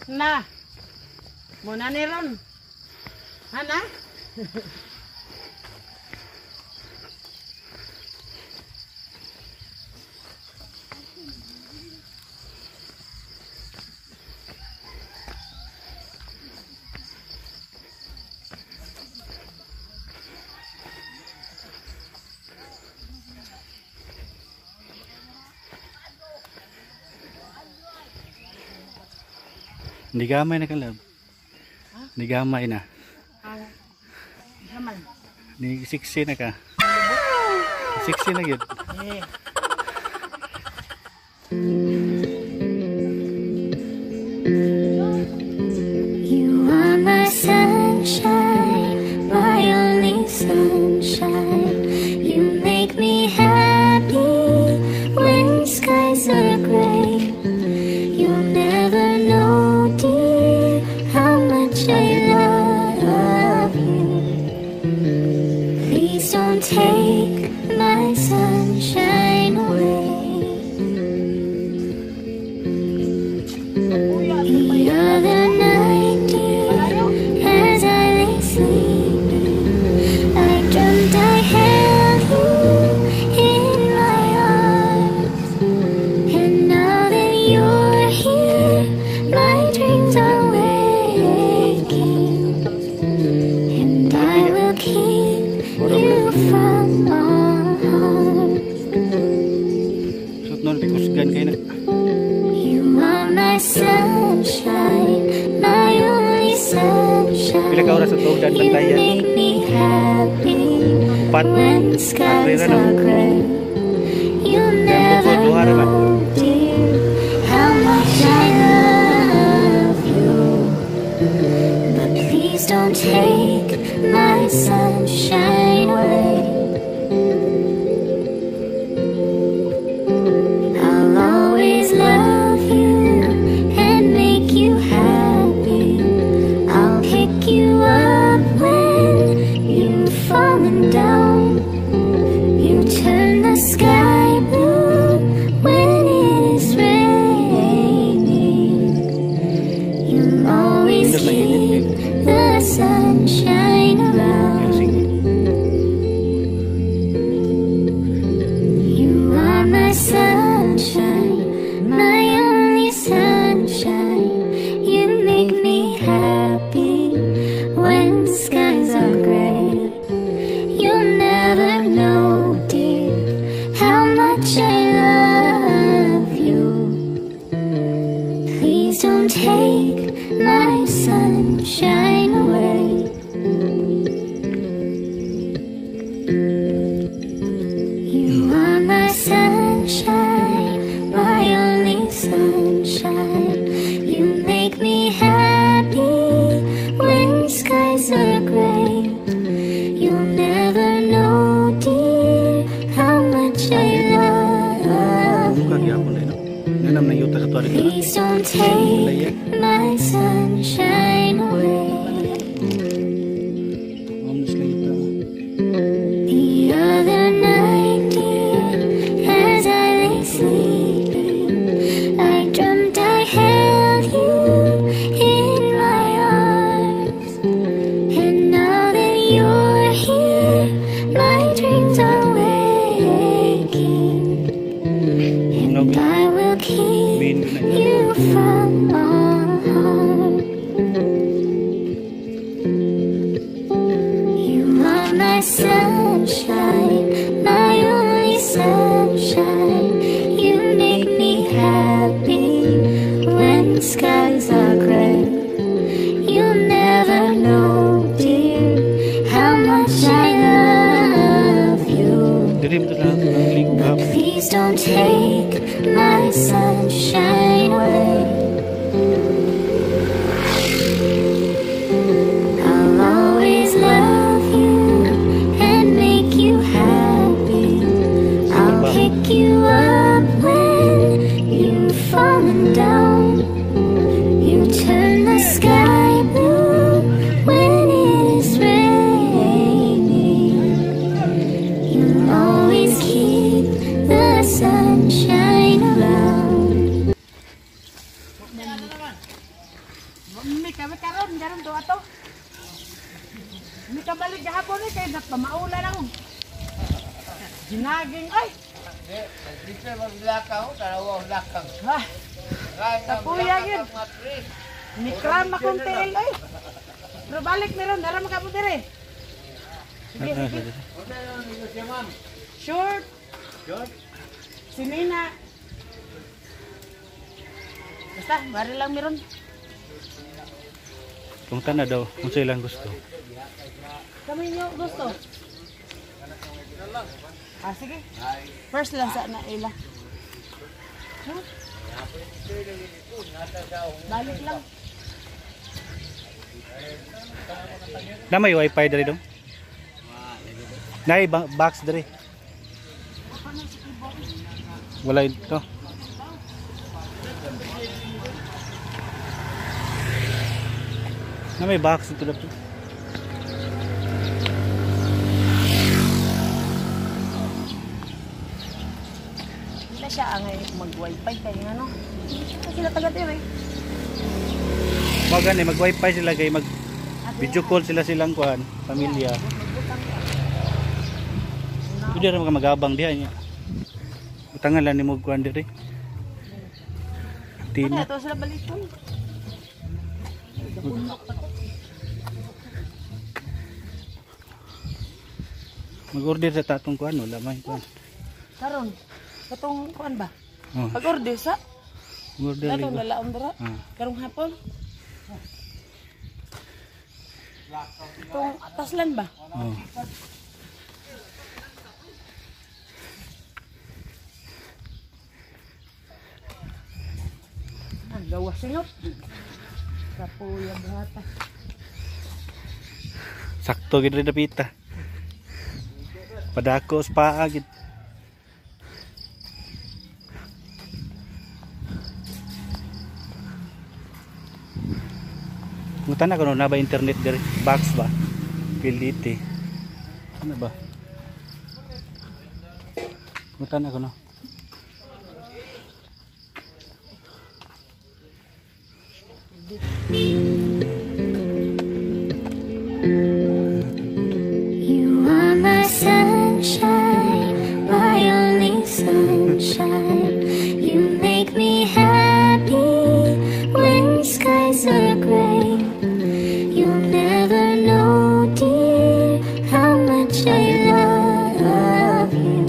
Na. Muna ni ron. Hana? Hindi gamay na kalab. Hindi gamay na. Ang gaman. Ni 60 na ka. 60 na gyud. Eh. You are my sunshine, my only sunshine. You make me happy when skies are gray. You'll never know, dear, how much I love you. Please don't take my sunshine away. The other night, dear, as I lay sleeping, I dreamt I held you in my arms. And now that you're here, my dreams are waking. And I will keep you from all harm. Sut non pikusgan kay na. You are my sunshine, my only sunshine. Pila ka oras sa tuog dan You bantayan. make me happy Pat. when skies Aprira na. are gray. You'll Yan po, never duha ra man. know, dear, how much I love you. But please don't take my sunshine away. I'll always love you and make you happy. I'll pick you up when you've fallen down. You turn the sky blue when it is raining. You'll always keep the sunshine around. You are my sunshine, my only sunshine. You make me happy when skies are gray. You'll never know, dear, how much I love you. Please don't take my sunshine away. Please don't take my sunshine away. The other night, dear, as I lay sleeping, I dreamt I held you in my arms. And now that you're here, my dreams are waking. And I will keep you from all harm. You are my sunshine, my only sunshine. You make me happy when skies are gray. You'll never know, dear, how much I love you. Please don't take my sunshine away. I'll always love you and make you happy. I'll pick you up when you've fallen down. You turn the sky blue when it is raining. You'll always keep the sunshine around. May karon to ato. May kabalik gahapon ni kay pamaulan ako. Ginaging ay. Dito maglakaw, dalawa lakang. Ha. Tapuya yun. Mikram akong tail ay. Pero balik meron, dara makapon dire. Sige, sige. Short. Short? Si Mina. Basta, bari lang meron. Kung tana daw, kung sa ilang gusto. Kami nyo gusto. Ah, sige. First lang sa na ila. Huh? Balik lang. Na may wifi dari dong? Nay box dari. Wala ito. Na may box ito dapat. Hindi siya angay mag-wifi kaya nga no. Sila taga-tira eh. Magani mag-wifi sila kay mag video call sila silang kuan, pamilya. Pwede ra magabang diha niya. Utangan lang ni mo kuan diri. Tina. Ito sila balikan. Mag-order sa tatong kuan wala may kuan. Karon, katong kuan ba? Oh. Pag-order sa Order katong ligo. lalaon dara. Karong hapon. Itong ataslan ba? Oh. Ah, gawa sinop. Kapuya buhata. Sakto gid rin napita. Padako sa paa gid. Ngutan ako no na ba internet diri? Box ba? PLDT. Ano ba? Ngutan ako no. You are my sunshine, my only sunshine. You make me happy when skies are gray. You'll never know, dear, how much I love you.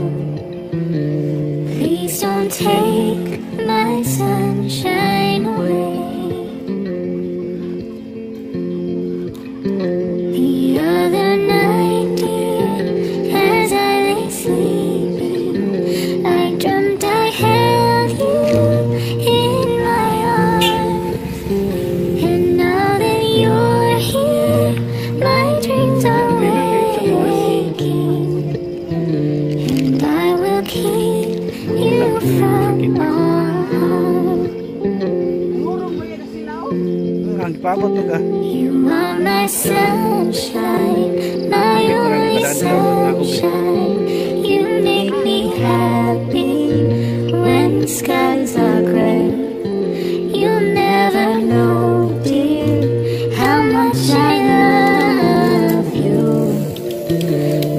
Please don't take my sunshine away. lang ipaabot mo ka. You are my sunshine, my only sunshine. You make me happy when the skies are gray. You'll never know, dear, how much I love you.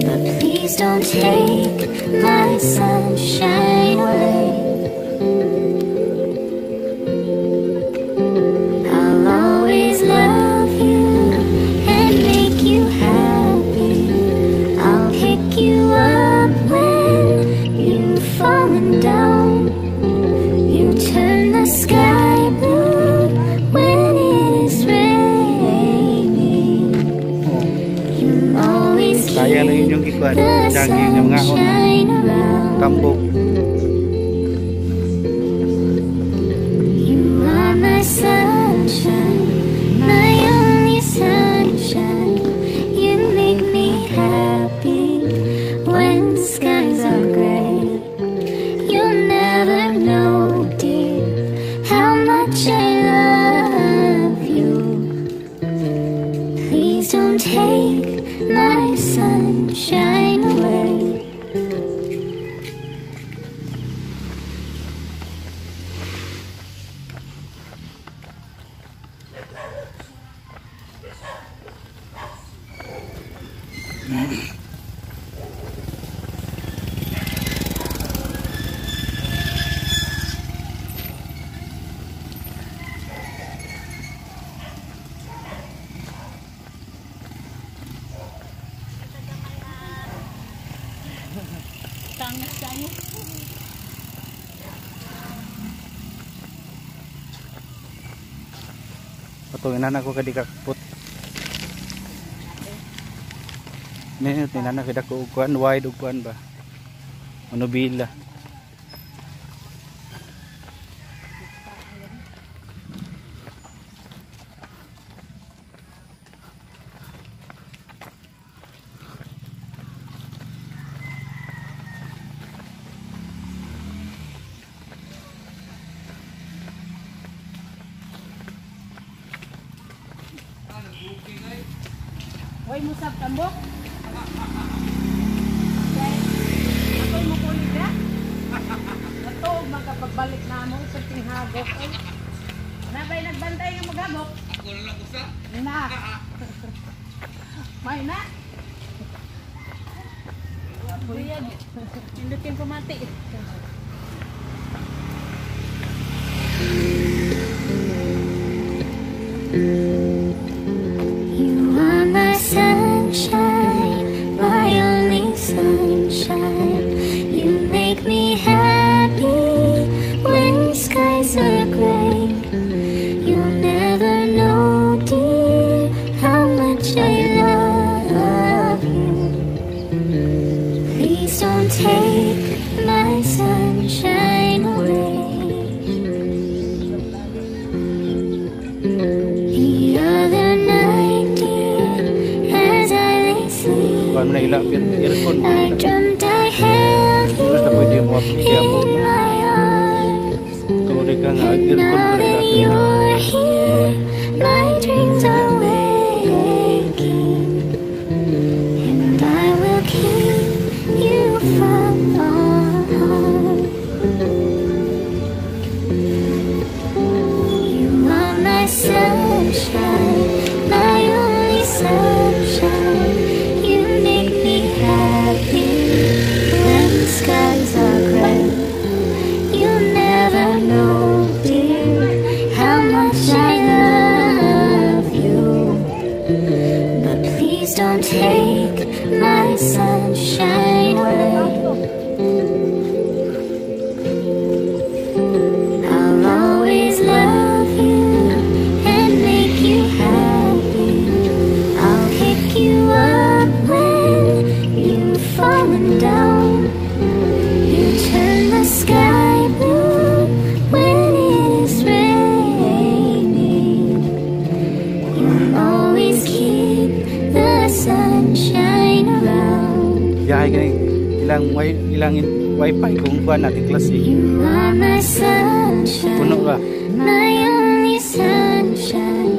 But please don't take my sunshine away. I'll always love you and make you happy. I'll pick you up when you've fallen down. You turn the sky blue when it is raining. You always Kaya lang yun yung kikuan. the Daging yung nga sunshine around. tambok. You are my sunshine, my only sunshine. You make me happy when the skies are gray. You'll never know, dear, how much I love you. Please don't take my sunshine away. Patungin anak ko kadi kakput. Nih anak kada ko kuan wide kuan ba. Manubila. Hoy, musab tambok. Ako'y mapulig na. Natog, magkapagbalik na mo sa tinghagok. Nabay nagbantay yung maghagok. Ako na lang usa. Na. May na. Apo yan. Pindutin ko mati. You are my sunshine, my only sunshine. You make me happy when skies are gray. You'll never know, dear, how much I love you. Please don't take my sunshine away. The other night, dear, as I lay sleeping, Kuan na ila earphone. I dreamt I held Terus na pwede mo you aplikya mo. in my arms. Tuloy ka nga And earphone now ko that ila. you're here, my dreams are waking, and I will keep you from harm. You are my sunshine, my only sunshine. You make me happy when the skies are gray. You'll never know, dear, how much I love you. But please don't take my sunshine away. I'll always love you and make you happy. I'll pick you up when you've fallen down. You turn the sky blue when it is raining. You'll always keep the sunshine around. Yahay kay ilang wifi kung kuan natin klase. You are my sunshine, Puno ka. my only sunshine.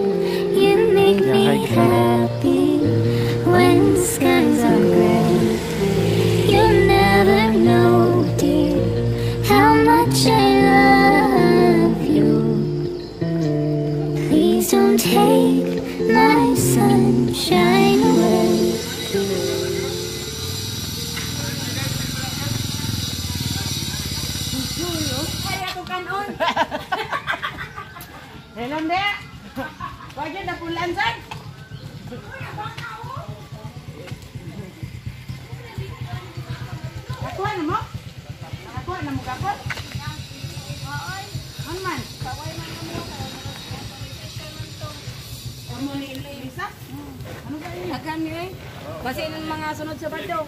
don't take my sunshine away. Kaya ko kanon. Hello, de. Wag yun na pulan, San. Nakuha na mo? Nakuha na mo kapot? Ano man? Ano ni Lisa? Ano ba yun? Agan ni eh. Basi ng mga sunod sa bado.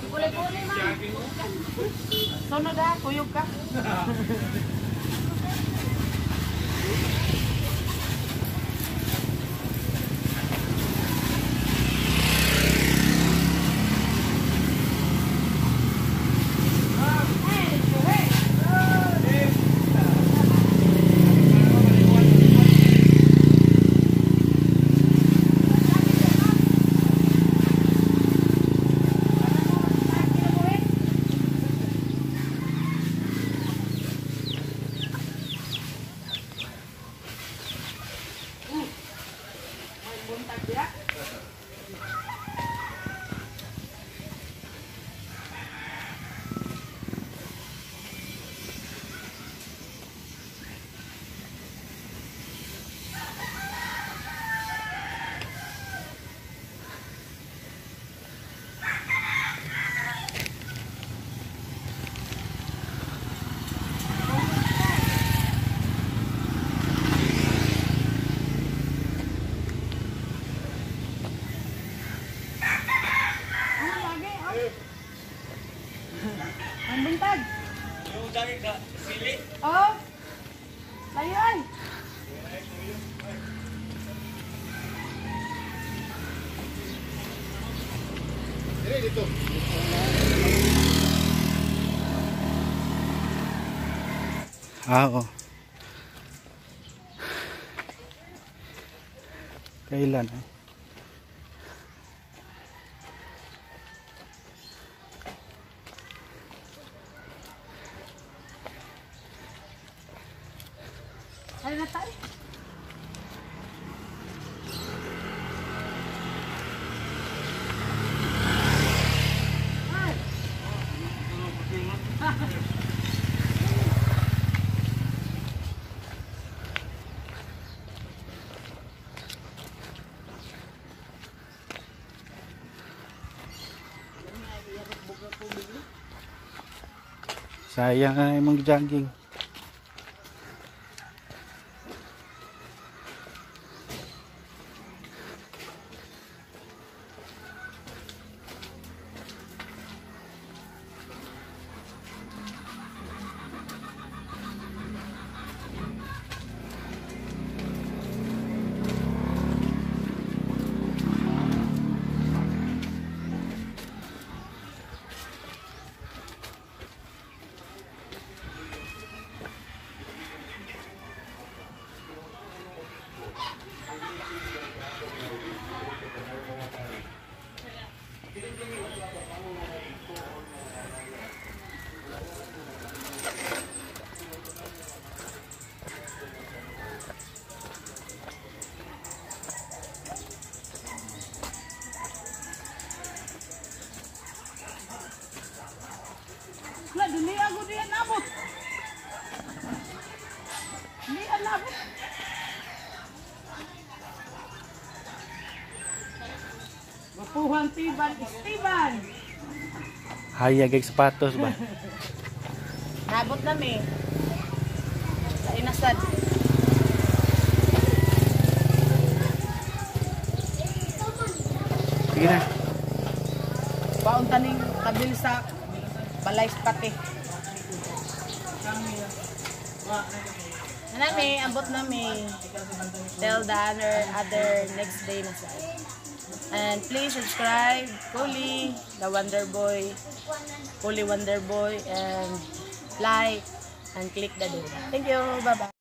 Kulay-kulay man. Sunod ha, kuyog ka. Ang buntag. Yung dali ka, sili. Oh. Layon. Dili dito. Oo. Kailan eh? Ano na tayo? Sayang na imong jogging. Wala, dili ako diyan nabot. Dili nabot. Mapuhang tiban, istiban. Hayag ay sapatos ba? Nabot na mi. Sa inasad. Sige na. Paunta ning kabil sa balay pati. Nami, ambot nami. Tell the other next day na sa. And please subscribe, Kuli, the Wonder Boy, Kuli Wonder Boy, and like and click the bell. Thank you. Bye bye.